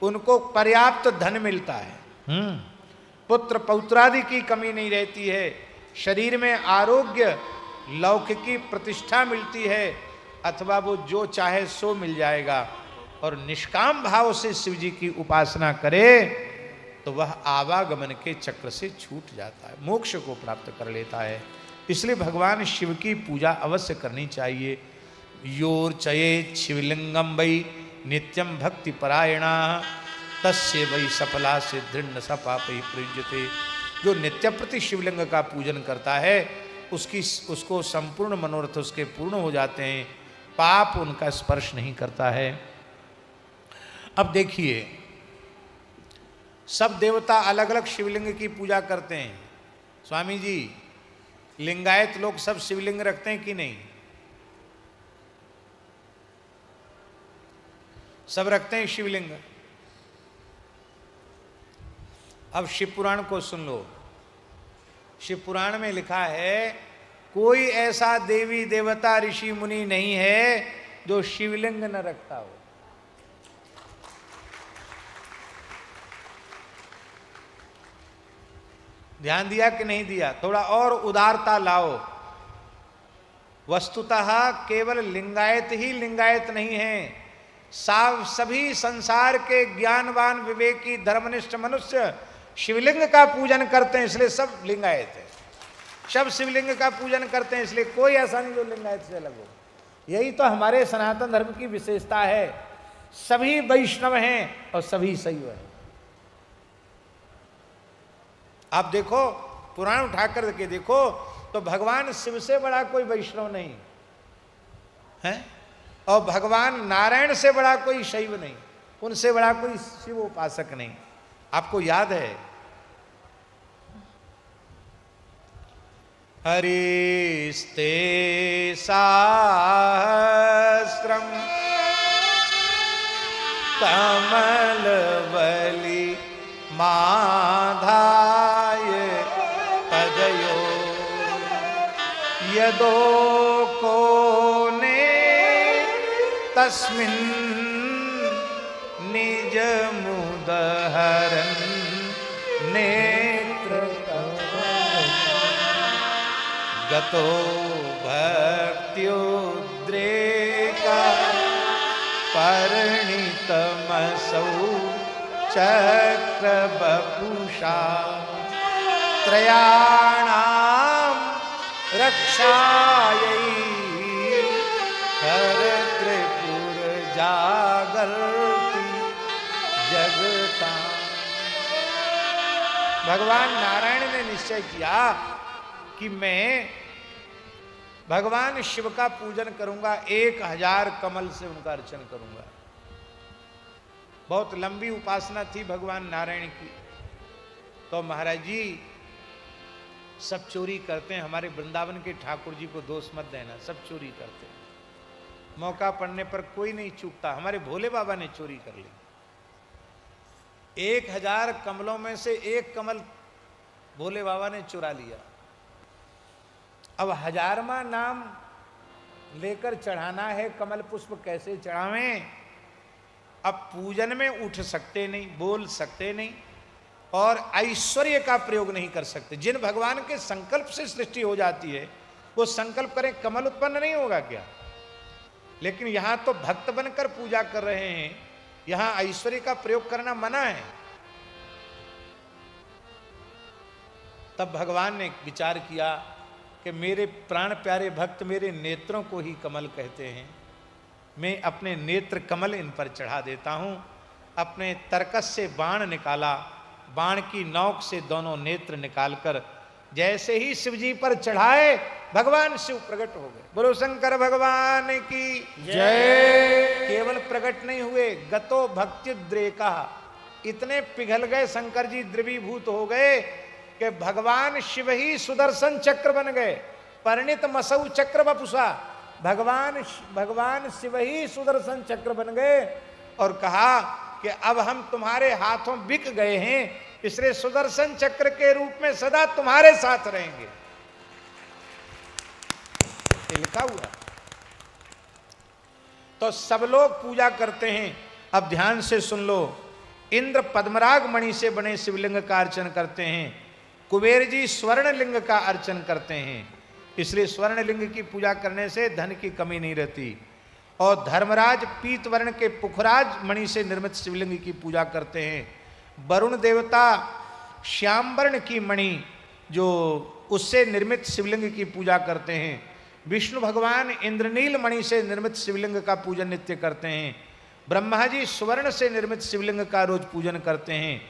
उनको पर्याप्त धन मिलता है, पुत्र पौत्रादि की कमी नहीं रहती है, शरीर में आरोग्य लौकिकी प्रतिष्ठा मिलती है, अथवा वो जो चाहे सो मिल जाएगा। और निष्काम भाव से शिव जी की उपासना करे तो वह आवागमन के चक्र से छूट जाता है, मोक्ष को प्राप्त कर लेता है। इसलिए भगवान शिव की पूजा अवश्य करनी चाहिए। योर्चये शिवलिंगम वै नित्यम भक्ति परायणा तस्य वै सफला सिद्धिर्न स पापै प्रयुज्यते। जो नित्य प्रति शिवलिंग का पूजन करता है उसको संपूर्ण मनोरथ उसके पूर्ण हो जाते हैं, पाप उनका स्पर्श नहीं करता है। अब देखिए, सब देवता अलग अलग शिवलिंग की पूजा करते हैं। स्वामी जी, लिंगायत लोग सब शिवलिंग रखते हैं कि नहीं? सब रखते हैं शिवलिंग। अब शिव पुराण को सुन लो। शिव पुराण में लिखा है कोई ऐसा देवी देवता ऋषि मुनि नहीं है जो शिवलिंग न रखता हो। ध्यान दिया कि नहीं दिया? थोड़ा और उदारता लाओ। वस्तुतः केवल लिंगायत ही लिंगायत नहीं है, सभी संसार के ज्ञानवान विवेकी धर्मनिष्ठ मनुष्य शिवलिंग का पूजन करते हैं, इसलिए सब लिंगायत है। सब शिवलिंग का पूजन करते हैं, इसलिए कोई ऐसा नहीं जो लिंगायत से अलग हो। यही तो हमारे सनातन धर्म की विशेषता है। सभी वैष्णव हैं और सभी शैव हैं। आप देखो, पुराण उठाकर के देखो तो भगवान शिव से बड़ा कोई वैष्णव नहीं है और भगवान नारायण से बड़ा कोई शैव नहीं, उनसे बड़ा कोई शिव उपासक नहीं। आपको याद है हरिस्ते सहस्रम कमलवली माधाय पदयो यदो कोने तस्मिन् निज मुदहरन् नेत्र गतो भक्त्युद्रेका परिणितमसौ चक्रवपुषा त्रयाणां रक्षायै हर भक्ता। भगवान नारायण ने निश्चय किया कि मैं भगवान शिव का पूजन करूंगा, 1000 कमल से उनका अर्चन करूंगा। बहुत लंबी उपासना थी भगवान नारायण की। तो महाराज जी सब चोरी करते हैं, हमारे वृंदावन के ठाकुर जी को दोष मत देना, सब चोरी करते हैं, मौका पड़ने पर कोई नहीं चूकता। हमारे भोले बाबा ने चोरी कर ली। 1000 कमलों में से 1 कमल भोले बाबा ने चुरा लिया। अब 1000वां नाम लेकर चढ़ाना है, कमल पुष्प कैसे चढ़ावें? अब पूजन में उठ सकते नहीं, बोल सकते नहीं और ऐश्वर्य का प्रयोग नहीं कर सकते। जिन भगवान के संकल्प से सृष्टि हो जाती है वो संकल्प करें कमल उत्पन्न नहीं होगा क्या? लेकिन यहां तो भक्त बनकर पूजा कर रहे हैं, यहां ऐश्वर्य का प्रयोग करना मना है। तब भगवान ने विचार किया कि मेरे प्राण प्यारे भक्त मेरे नेत्रों को ही कमल कहते हैं, मैं अपने नेत्र कमल इन पर चढ़ा देता हूं। अपने तरकस से बाण निकाला, बाण की नोक से दोनों नेत्र निकालकर जैसे ही शिवजी पर चढ़ाए भगवान शिव प्रकट हो गए। बोलो शंकर भगवान की जय। केवल प्रकट नहीं हुए, गतो भक्ति द्रेका, इतने पिघल गए शंकर जी, द्रवीभूत हो गए कि भगवान शिव ही सुदर्शन चक्र बन गए। परिणित मसौ चक्र वपुषा, भगवान शिव ही सुदर्शन चक्र बन गए और कहा कि अब हम तुम्हारे हाथों बिक गए हैं, इसलिए सुदर्शन चक्र के रूप में सदा तुम्हारे साथ रहेंगे। लिखा हुआ। तो सब लोग पूजा करते हैं। अब ध्यान से सुन लो, इंद्र पद्मराग मणि से बने शिवलिंग का अर्चन करते हैं, कुबेर जी स्वर्ण लिंग का अर्चन करते हैं, इसलिए स्वर्ण लिंग की पूजा करने से धन की कमी नहीं रहती। और धर्मराज पीत वर्ण के पुखराज मणि से निर्मित शिवलिंग की पूजा करते हैं। वरुण देवता श्याम वर्ण की मणि जो उससे निर्मित शिवलिंग की पूजा करते हैं। विष्णु भगवान इंद्रनील मणि से निर्मित शिवलिंग का पूजन नित्य करते हैं। ब्रह्मा जी स्वर्ण से निर्मित शिवलिंग का रोज पूजन करते हैं।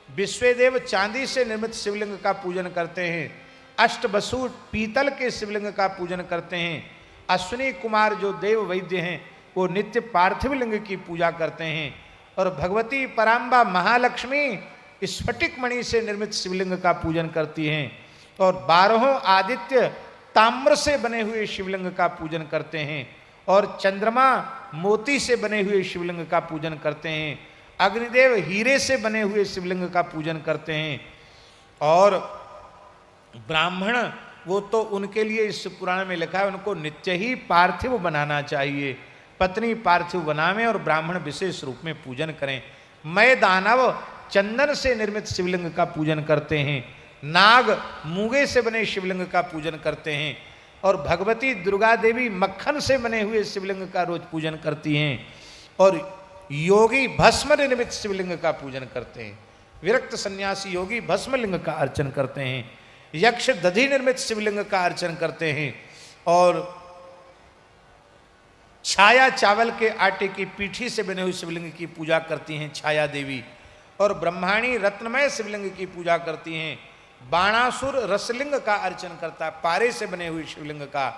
विश्वदेव चांदी से निर्मित शिवलिंग का पूजन करते हैं। अष्टवसु पीतल के शिवलिंग का पूजन करते हैं। अश्विनी कुमार जो देव वैद्य हैं वो नित्य पार्थिव लिंग की पूजा करते हैं। और भगवती पराम्बा महालक्ष्मी स्फटिक मणि से निर्मित शिवलिंग का पूजन करती हैं। और 12 आदित्य ताम्र से बने हुए शिवलिंग का पूजन करते हैं। और चंद्रमा मोती से बने हुए शिवलिंग का पूजन करते हैं। अग्निदेव हीरे से बने हुए शिवलिंग का पूजन करते हैं। और ब्राह्मण वो तो उनके लिए इस पुराण में लिखा है उनको नित्य ही पार्थिव बनाना चाहिए, पत्नी पार्थिव बनावें और ब्राह्मण विशेष रूप में पूजन करें। मैं दानव चंदन से निर्मित शिवलिंग का पूजन करते हैं। नाग मूंगे से बने शिवलिंग का पूजन करते हैं। और भगवती दुर्गा देवी मक्खन से बने हुए शिवलिंग का रोज पूजन करती हैं। और योगी भस्म निर्मित शिवलिंग का पूजन करते हैं। विरक्त सन्यासी योगी भस्म लिंग का अर्चन करते हैं। यक्ष दधि निर्मित शिवलिंग का अर्चन करते हैं। और छाया चावल के आटे की पीठी से बने हुए शिवलिंग की पूजा करती हैं छाया देवी। और ब्रह्माणी रत्नमय शिवलिंग की पूजा करती हैं। बाणासुर रसलिंग का अर्चन करता है, पारे से बने हुए शिवलिंग का।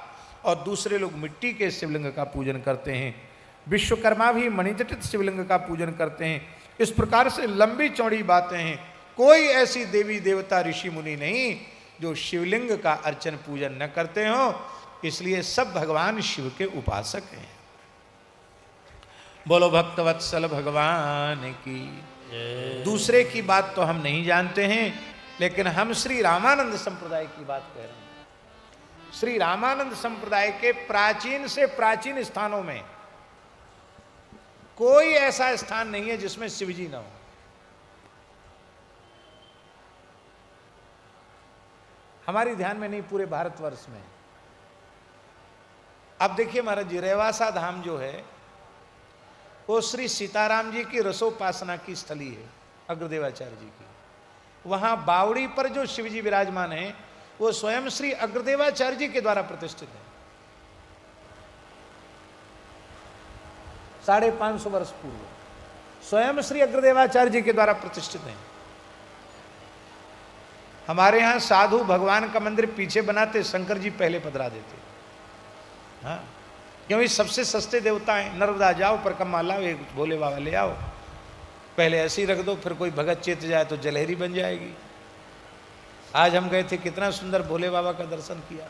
और दूसरे लोग मिट्टी के शिवलिंग का पूजन करते हैं। विश्वकर्मा भी मणिजटित शिवलिंग का पूजन करते हैं। इस प्रकार से लंबी चौड़ी बातें हैं। कोई ऐसी देवी देवता ऋषि मुनि नहीं जो शिवलिंग का अर्चन पूजन न करते हो, इसलिए सब भगवान शिव के उपासक हैं। बोलो भक्तवत्सल भगवान की। दूसरे की बात तो हम नहीं जानते हैं, लेकिन हम श्री रामानंद संप्रदाय की बात कह रहे हैं। श्री रामानंद संप्रदाय के प्राचीन से प्राचीन स्थानों में कोई ऐसा स्थान नहीं है जिसमें शिवजी ना हो। हमारी ध्यान में नहीं, पूरे भारतवर्ष में। अब देखिए महाराज जी, रेवासा धाम जो है वो श्री सीताराम जी की रसोपासना की स्थली है, अग्रदेवाचार्य जी की। वहां बावड़ी पर जो शिवजी विराजमान है वो स्वयं श्री अग्रदेवाचार्य जी के द्वारा प्रतिष्ठित है। 550 वर्ष पूर्व स्वयं श्री अग्रदेवाचार्य जी के द्वारा प्रतिष्ठित हैं। हमारे यहाँ साधु भगवान का मंदिर पीछे बनाते, शंकर जी पहले पधरा देते। हाँ, क्योंकि सबसे सस्ते देवता हैं। नर्मदा जाओ, परकम्मा लाओ, एक भोले बाबा ले आओ, पहले ऐसे ही रख दो, फिर कोई भगत चेत जाए तो जलहरी बन जाएगी। आज हम गए थे, कितना सुंदर भोले बाबा का दर्शन किया।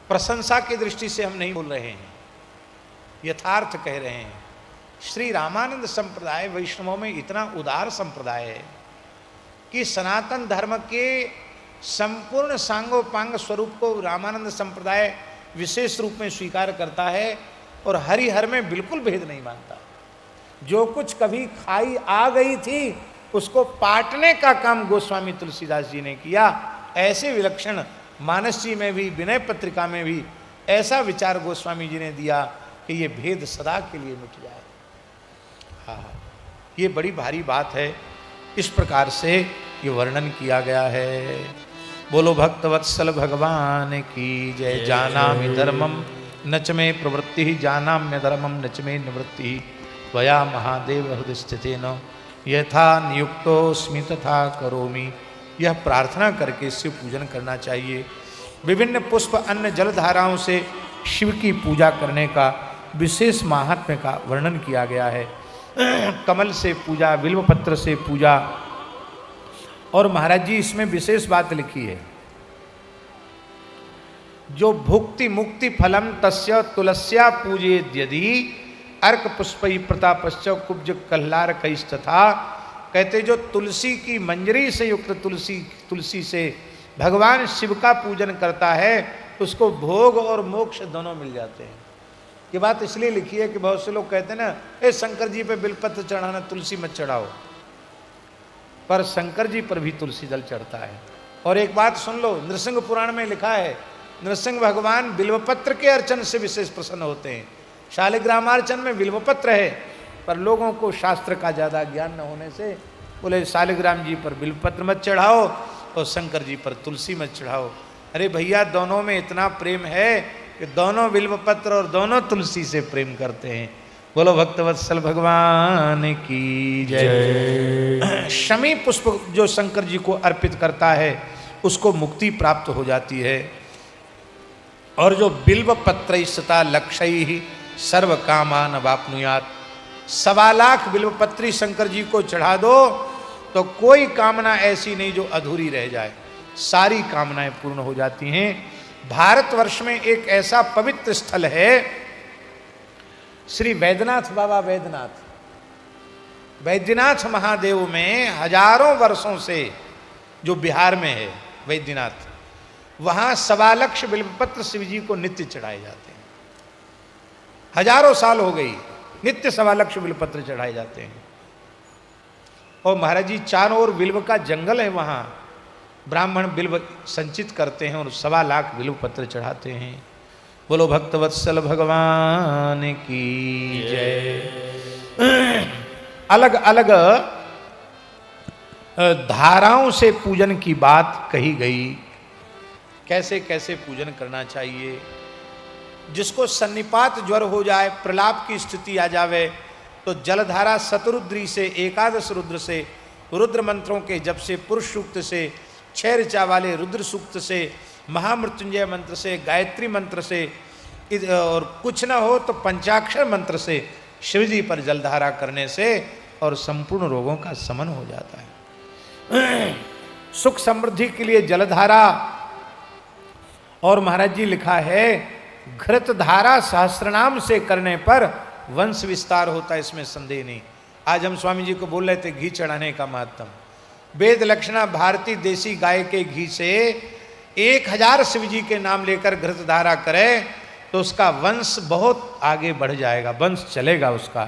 प्रशंसा की दृष्टि से हम नहीं बोल रहे हैं, यथार्थ कह रहे हैं। श्री रामानंद संप्रदाय वैष्णवों में इतना उदार संप्रदाय है कि सनातन धर्म के संपूर्ण सांगोपांग स्वरूप को रामानंद संप्रदाय विशेष रूप में स्वीकार करता है और हरिहर में बिल्कुल भेद नहीं मानता। जो कुछ कभी खाई आ गई थी उसको पाटने का काम गोस्वामी तुलसीदास जी ने किया। ऐसे विलक्षण मानस जी में भी, विनय पत्रिका में भी ऐसा विचार गोस्वामी जी ने दिया कि ये भेद सदा के लिए मिट जाए। हाँ, ये बड़ी भारी बात है। इस प्रकार से ये वर्णन किया गया है। बोलो भक्तवत्सल भगवान की जय। जानामि धर्मम नच में प्रवृत्ति, जानाम्य धर्मम नच में निवृत्ति, त्वया महादेव हृदय स्थितेन यथा नियुक्तोस्मि तथा करोमि। यह प्रार्थना करके शिव पूजन करना चाहिए। विभिन्न पुष्प, अन्न, जल धाराओं से शिव की पूजा करने का विशेष महात्म्य का वर्णन किया गया है। कमल से पूजा, बिल्वपत्र से पूजा। और महाराज जी इसमें विशेष बात लिखी है, जो भुक्ति मुक्ति फलम तस्य तुलस्या पूजेद यदि अर्क पुष्पई प्रतापश्च कुब्ज कल्लार कैस्तथा। कहते जो तुलसी की मंजरी से युक्त तुलसी से भगवान शिव का पूजन करता है उसको भोग और मोक्ष दोनों मिल जाते हैं। ये बात इसलिए लिखी है कि बहुत से लोग कहते हैं ना, ए शंकर जी पे बिलपत्र चढ़ाना, तुलसी मत चढ़ाओ। पर शंकर जी पर भी तुलसी दल चढ़ता है। और एक बात सुन लो, नृसिंह पुराण में लिखा है, नृसिंह भगवान बिल्वपत्र के अर्चन से विशेष प्रसन्न होते हैं। शालिग्रामार्चन में बिल्वपत्र है, पर लोगों को शास्त्र का ज़्यादा ज्ञान न होने से बोले शालिग्राम जी पर बिल्वपत्र मत चढ़ाओ और शंकर जी पर तुलसी मत चढ़ाओ। अरे भैया, दोनों में इतना प्रेम है कि दोनों बिल्वपत्र और दोनों तुलसी से प्रेम करते हैं। बोलो भक्तवत्सल भगवान की जय। शमी पुष्प जो शंकर जी को अर्पित करता है उसको मुक्ति प्राप्त हो जाती है। और जो बिल्वपत्र सता लक्षय सर्व कामान वाप्नुयात, 1.25 लाख बिल्वपत्री शंकर जी को चढ़ा दो तो कोई कामना ऐसी नहीं जो अधूरी रह जाए, सारी कामनाएं पूर्ण हो जाती हैं। भारतवर्ष में एक ऐसा पवित्र स्थल है श्री वैद्यनाथ बाबा। वैद्यनाथ महादेव में हजारों वर्षों से जो बिहार में है वैद्यनाथ, वहां 1.25 लाख बिल्वपत्र शिव जी को नित्य चढ़ाए जाते हैं। हजारों साल हो गई, नित्य 1.25 लाख बिल्वपत्र चढ़ाए जाते हैं। और महाराज जी चारों ओर बिल्व का जंगल है, वहां ब्राह्मण बिल्व संचित करते हैं और 1.25 लाख बिल्वपत्र चढ़ाते हैं। बोलो भक्तवत्सल भगवान की जय। अलग अलग धाराओं से पूजन की बात कही गई, कैसे कैसे पूजन करना चाहिए। जिसको सन्निपात ज्वर हो जाए, प्रलाप की स्थिति आ जावे, तो जलधारा शतरुद्री से, 11 रुद्र से, रुद्र मंत्रों के जप से, पुरुष सूक्त से, 6 ऋचा वाले रुद्र सूक्त से, महामृत्युंजय मंत्र से, गायत्री मंत्र से, और कुछ न हो तो पंचाक्षर मंत्र से शिवजी पर जलधारा करने से और संपूर्ण रोगों का शमन हो जाता है। सुख समृद्धि के लिए जलधारा। और महाराज जी लिखा है, घृत धारा सहस्त्रनाम से करने पर वंश विस्तार होता है, इसमें संदेह नहीं। आज हम स्वामी जी को बोल रहे थे घी चढ़ाने का महत्व। वेद लक्षणा भारतीय देसी गाय के घी से 1000 शिव जी के नाम लेकर घृत धारा करे तो उसका वंश बहुत आगे बढ़ जाएगा, वंश चलेगा उसका।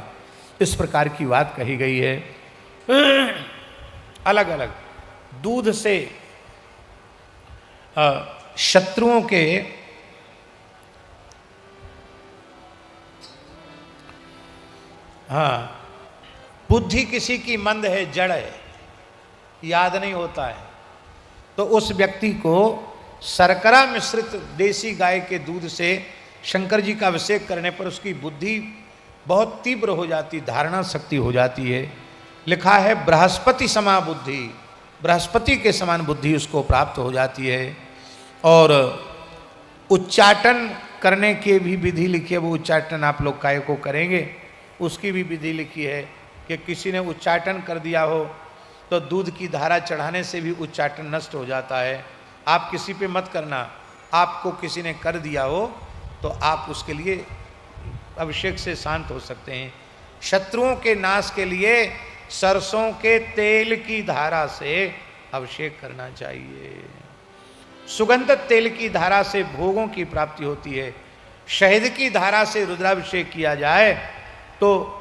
इस प्रकार की बात कही गई है। अलग अलग दूध से शत्रुओं के बुद्धि किसी की मंद है, जड़ है, याद नहीं होता है, तो उस व्यक्ति को शर्करा मिश्रित देसी गाय के दूध से शंकर जी का अभिषेक करने पर उसकी बुद्धि बहुत तीव्र हो जाती, धारणा शक्ति हो जाती है। लिखा है बृहस्पति समा बुद्धि, बृहस्पति के समान बुद्धि उसको प्राप्त हो जाती है। और उच्चाटन करने की भी विधि लिखी है, वो उच्चाटन आप लोग काय को करेंगे उसकी भी विधि लिखी है कि किसी ने उच्चाटन कर दिया हो तो दूध की धारा चढ़ाने से भी उच्चाटन नष्ट हो जाता है। आप किसी पे मत करना, आपको किसी ने कर दिया हो तो आप उसके लिए अभिषेक से शांत हो सकते हैं। शत्रुओं के नाश के लिए सरसों के तेल की धारा से अभिषेक करना चाहिए। सुगंधित तेल की धारा से भोगों की प्राप्ति होती है। शहद की धारा से रुद्राभिषेक किया जाए तो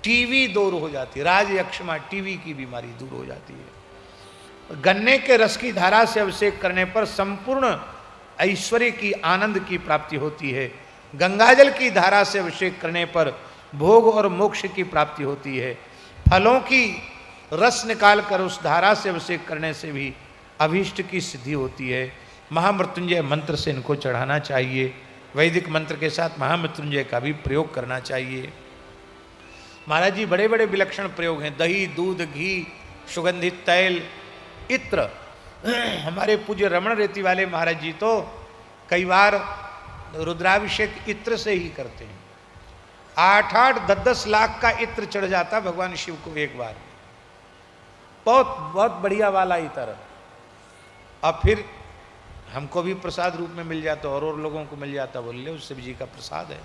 टीवी दूर हो जाती है, राज यक्षमा टीवी की बीमारी दूर हो जाती है। गन्ने के रस की धारा से अभिषेक करने पर संपूर्ण ऐश्वर्य की आनंद की प्राप्ति होती है। गंगाजल की धारा से अभिषेक करने पर भोग और मोक्ष की प्राप्ति होती है। फलों की रस निकाल कर उस धारा से अभिषेक करने से भी अभीष्ट की सिद्धि होती है। महामृत्युंजय मंत्र से इनको चढ़ाना चाहिए। वैदिक मंत्र के साथ महामृत्युंजय का भी प्रयोग करना चाहिए। महाराज जी बड़े बड़े विलक्षण प्रयोग हैं, दही, दूध, घी, सुगंधित तैल, इत्र। हमारे पूज्य रमण रेती वाले महाराज जी तो कई बार रुद्राभिषेक इत्र से ही करते हैं। 8-8, 10-10 लाख का इत्र चढ़ जाता भगवान शिव को एक बार, बहुत बहुत बढ़िया वाला इत्र। अब फिर हमको भी प्रसाद रूप में मिल जाता और लोगों को मिल जाता, बोल ले शिव जी का प्रसाद है।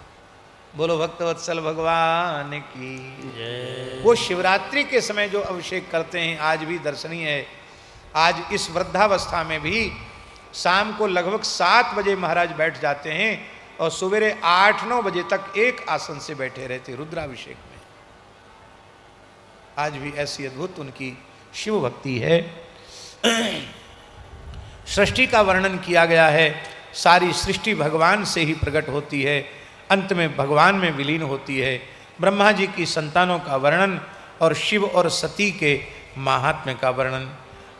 बोलो भक्तवत्सल भगवान की। वो शिवरात्रि के समय जो अभिषेक करते हैं आज भी दर्शनीय है। आज इस वृद्धावस्था में भी शाम को लगभग 7 बजे महाराज बैठ जाते हैं और सवेरे 8-9 बजे तक एक आसन से बैठे रहते रुद्राभिषेक में। आज भी ऐसी अद्भुत उनकी शिव भक्ति है। सृष्टि का वर्णन किया गया है। सारी सृष्टि भगवान से ही प्रकट होती है, अंत में भगवान में विलीन होती है। ब्रह्मा जी की संतानों का वर्णन और शिव और सती के महात्म्य का वर्णन।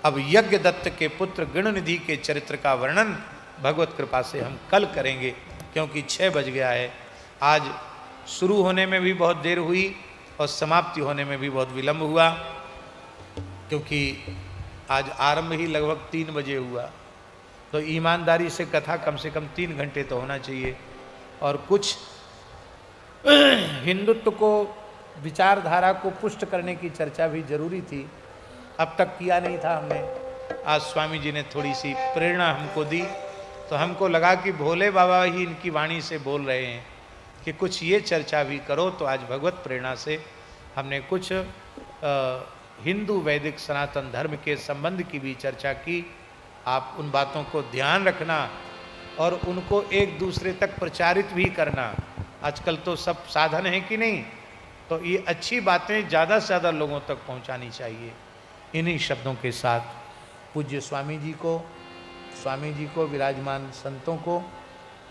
अब यज्ञ दत्त के पुत्र गणनिधि के चरित्र का वर्णन भगवत कृपा से हम कल करेंगे, क्योंकि 6 बज गया है। आज शुरू होने में भी बहुत देर हुई और समाप्ति होने में भी बहुत विलंब हुआ, क्योंकि आज आरंभ ही लगभग 3 बजे हुआ। तो ईमानदारी से कथा कम से कम 3 घंटे तो होना चाहिए। और कुछ हिंदुत्व को, विचारधारा को पुष्ट करने की चर्चा भी जरूरी थी, अब तक किया नहीं था हमने। आज स्वामी जी ने थोड़ी सी प्रेरणा हमको दी, तो हमको लगा कि भोले बाबा ही इनकी वाणी से बोल रहे हैं कि कुछ ये चर्चा भी करो। तो आज भगवत प्रेरणा से हमने कुछ हिंदू वैदिक सनातन धर्म के संबंध की भी चर्चा की। आप उन बातों को ध्यान रखना और उनको एक दूसरे तक प्रचारित भी करना। आजकल तो सब साधन है कि नहीं, तो ये अच्छी बातें ज़्यादा से ज़्यादा लोगों तक पहुंचानी चाहिए। इन्हीं शब्दों के साथ पूज्य स्वामी जी को विराजमान संतों को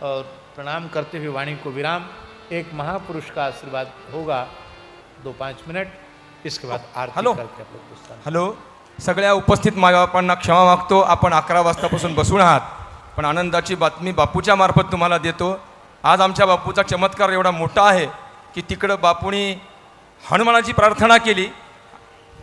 और प्रणाम करते हुए वाणी को विराम। एक महापुरुष का आशीर्वाद होगा 2-5 मिनट, इसके बाद आरती करके आप लोग प्रस्थान। हॅलो, सगळ्या उपस्थित मायबापांना क्षमा मागतो। आपण 11 वाजतापासून बसून आहात, पण आनंदाची बातमी बापूच्या मार्फत तुम्हाला देतो। आज आमच्या बापूचा चमत्कार एवढा मोठा आहे की तिकडं बापूंनी हनुमानाची प्रार्थना केली।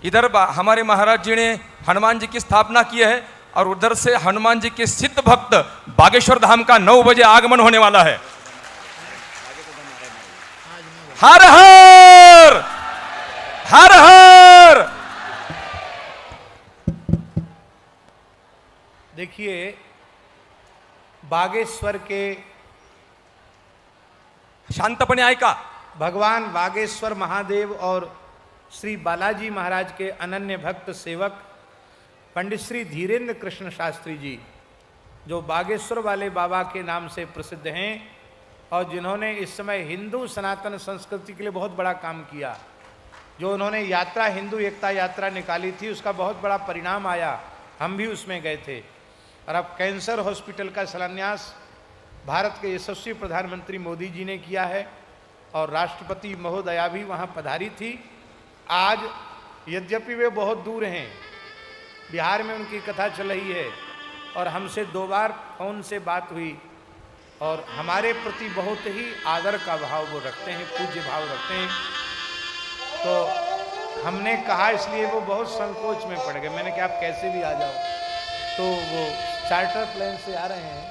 इधर हमारे महाराज जी ने हनुमान जी की स्थापना की है और उधर से हनुमान जी के सिद्ध भक्त बागेश्वर धाम का 9 बजे आगमन होने वाला है। हर हर हर हर। देखिए, बागेश्वर के, शांतपणे ऐका, भगवान बागेश्वर महादेव और श्री बालाजी महाराज के अनन्य भक्त सेवक पंडित श्री धीरेन्द्र कृष्ण शास्त्री जी, जो बागेश्वर वाले बाबा के नाम से प्रसिद्ध हैं और जिन्होंने इस समय हिंदू सनातन संस्कृति के लिए बहुत बड़ा काम किया। जो उन्होंने यात्रा, हिंदू एकता यात्रा निकाली थी, उसका बहुत बड़ा परिणाम आया। हम भी उसमें गए थे। और अब कैंसर हॉस्पिटल का शिलान्यास भारत के यशस्वी प्रधानमंत्री मोदी जी ने किया है और राष्ट्रपति महोदया भी वहाँ पधारी थी। आज यद्यपि वे बहुत दूर हैं, बिहार में उनकी कथा चल रही है और हमसे 2 बार फ़ोन से बात हुई और हमारे प्रति बहुत ही आदर का भाव वो रखते हैं, पूज्य भाव रखते हैं। तो हमने कहा, इसलिए वो बहुत संकोच में पड़ गए। मैंने कहा आप कैसे भी आ जाओ, तो वो चार्टर प्लेन से आ रहे हैं,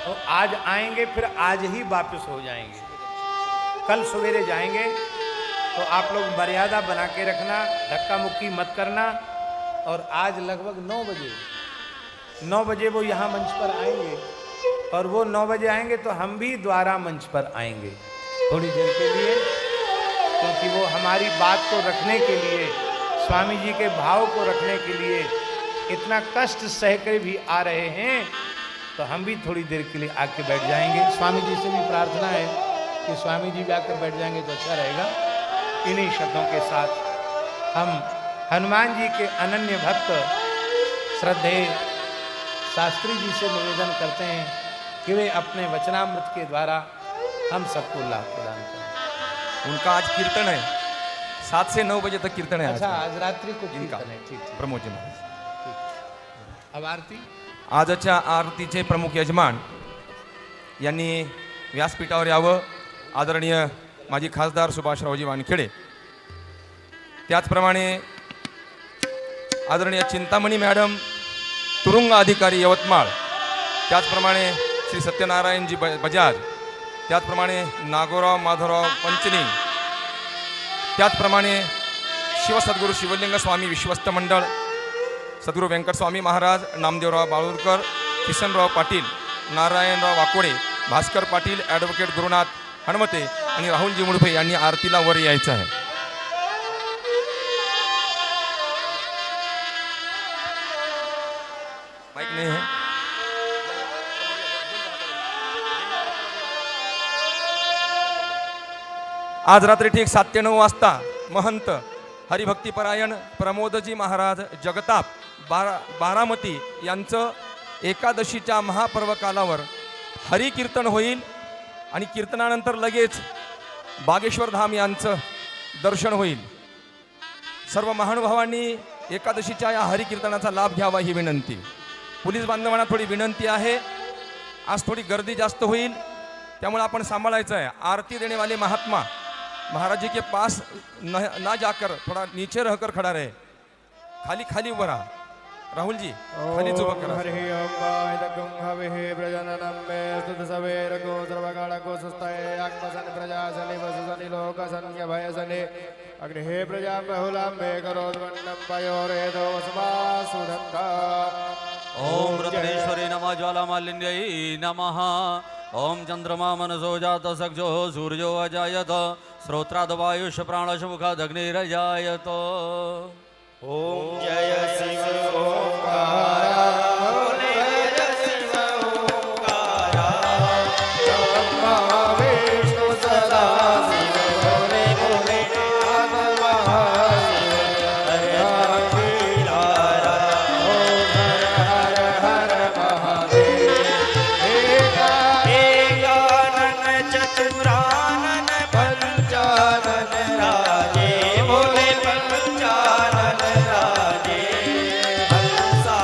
तो आज आएंगे फिर आज ही वापस हो जाएंगे, कल सवेरे जाएंगे। तो आप लोग मर्यादा बना के रखना, धक्का मुक्की मत करना। और आज लगभग 9 बजे वो यहाँ मंच पर आएंगे, और वो 9 बजे आएंगे तो हम भी द्वारा मंच पर आएंगे थोड़ी देर के लिए, क्योंकि वो हमारी बात को रखने के लिए, स्वामी जी के भाव को रखने के लिए इतना कष्ट सहकर भी आ रहे हैं। तो हम भी थोड़ी देर के लिए आके बैठ जाएंगे। स्वामी जी से भी प्रार्थना है कि स्वामी जी भी आकर बैठ जाएंगे तो अच्छा रहेगा। इन्हीं शब्दों के साथ हम हनुमान जी के अनन्य भक्त श्रद्धेय शास्त्री जी से निवेदन करते हैं कि वे अपने वचनामृत के द्वारा हम सबको लाभ प्रदान करें। उनका आज कीर्तन है, 7 से 9 बजे तक कीर्तन है। अच्छा, आज रात्रि को इनका कीर्तन है। ठीक ठीक। प्रमोद जी महाराज अब आरती। आजच्या आरतीचे प्रमुख यजमान यांनी व्यासपीठावर यावं। आदरणीय माजी खासदार सुभाषरावजी वानखेडे, त्याचप्रमाणे आदरणीय चिंतामणी मॅडम, तुरुंग अधिकारी यवतमाळ, त्याचप्रमाणे श्री सत्यनारायणजी बजाज, त्याचप्रमाणे नागोराव माधवराव पंचनी, त्याचप्रमाणे शिवसद्गुरू शिवलिंग स्वामी विश्वस्त मंडळ, सद्गुरू व्यंकटस्वामी महाराज, नामदेवराव बाळूरकर, किसनराव पाटील, नारायणराव वाकोडे, भास्कर पाटील, ॲडव्होकेट गुरुनाथ हनुमते आणि राहुलजी मुडफे यांनी आरतीला वर यायचं आहे। माईक नाही है। आज रात्री ठीक 7 ते 9 वाजता महंत हरिभक्तीपरायण प्रमोदजी महाराज जगताप बारामती यांचं एकादशीच्या महापर्व कालावर हरिकीर्तन होईल आणि कीर्तनानंतर लगेच बागेश्वर धाम यांचं दर्शन होईल। सर्व महानुभावांनी एकादशीच्या या हरिकीर्तनाचा लाभ घ्यावा ही विनंती। पोलीस बांधवांना थोडी विनंती आहे, आज थोडी गर्दी जास्त होईल, त्यामुळे आपण सांभाळायचं है। आरती देने वाले महात्मा महाराज जी के पास ना जाकर थोड़ा नीचे रहकर खड़ा रहे, खाली खाली उभा रहा। राहुल जी खाली उभा करा। हरि ओम वाहिदकुं हविः प्रजननं मे स्तुत सवेरको सर्वकालको सुस्ताये आत्मसन् प्रजासनि वसुसनि लोकसन्य भयसनि अग्निहे प्रजा बहुलां मे करोद्वन्नं पयोरेदो वसुवासुदन्ता। ओम रत्नेश्वरी नमः ज्वालामालिन्यै नमः। ओम चंद्रमा मनसो जात सख्जो सूर्यो अजायत श्रोत्रादवायुष प्राणशमुखादग्निरजायत। ओम जय शिव ओंकार बोले जय शिव ओंकार ब्रह्मा विष्णु सदा शिव बोले बोले आत्मा शिव ओम हर हर महादेव। एकानन चतुरानन पंचानन राजे बोले पंचानन राजे। हंसा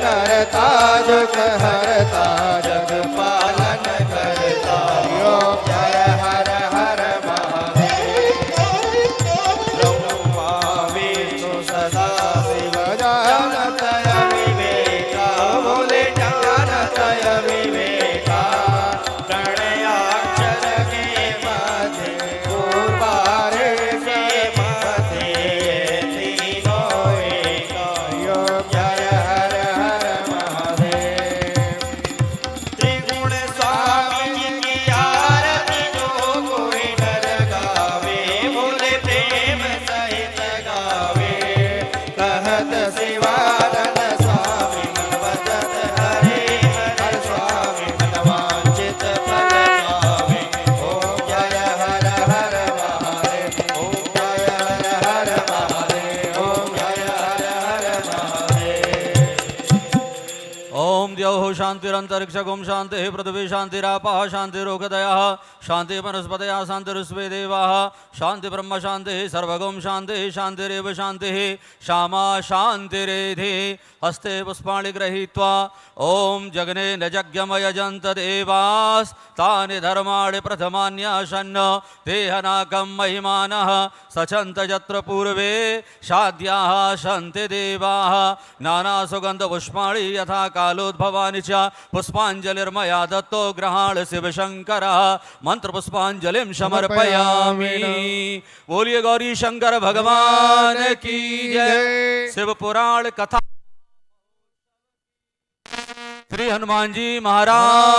करता दुख हरता जग पालन करता ओम जय हर हर महादेव ब्रह्मा विष्णु सदा शिव जानत विवेका बोले जानत विवेका प्रणयाक्षर के मध्य पूर्वारे से मध्य तीनों एक योग जय हर हर महादेव त्रिगुण स्वामी की आरती जो कोई नर गावे बोले प्रेम सहित गावे कहत शिवानंद स्वामी वदत हरे हर स्वामी मनवांचित फल पावे ओम जय हर हर महादेव ओम जय हर हर महादेव ओम जय हर हर महादेव ओम द्यौः शान्तिरन्तरिक्षगुं शान्तिः पृथिवी शान्तिरापः शान्तिरोगदयः शान्तिः वनस्पतयः शान्तिरुष्वे देवाः शान्ति ब्रह्म शान्तिः सर्वगुं शान्तिः शान्तिरेव शान्तिः श्यामा शान्तिरेधि हस्ते पुष्पाणि गृहीत्वा ॐ जगने न यज्ञमयजन्त देवास्तानि धर्माणि प्रथमान्यासन्न देहनाकं महिमानः सचन्त यत्र पूर्वे शाद्याः सन्ति देवाः नानासुगन्धपुष्पाणि यथा कालोद्भवानि च पुष्पाञ्जलिर्मया दत्तो गृहाण शिवशङ्करः मंत्रपुष्पाञ्जलिं समर्पयामि बोलिए गौरी शंकर भगवान की जय शिव पुराण कथा श्री हनुमान जी महाराज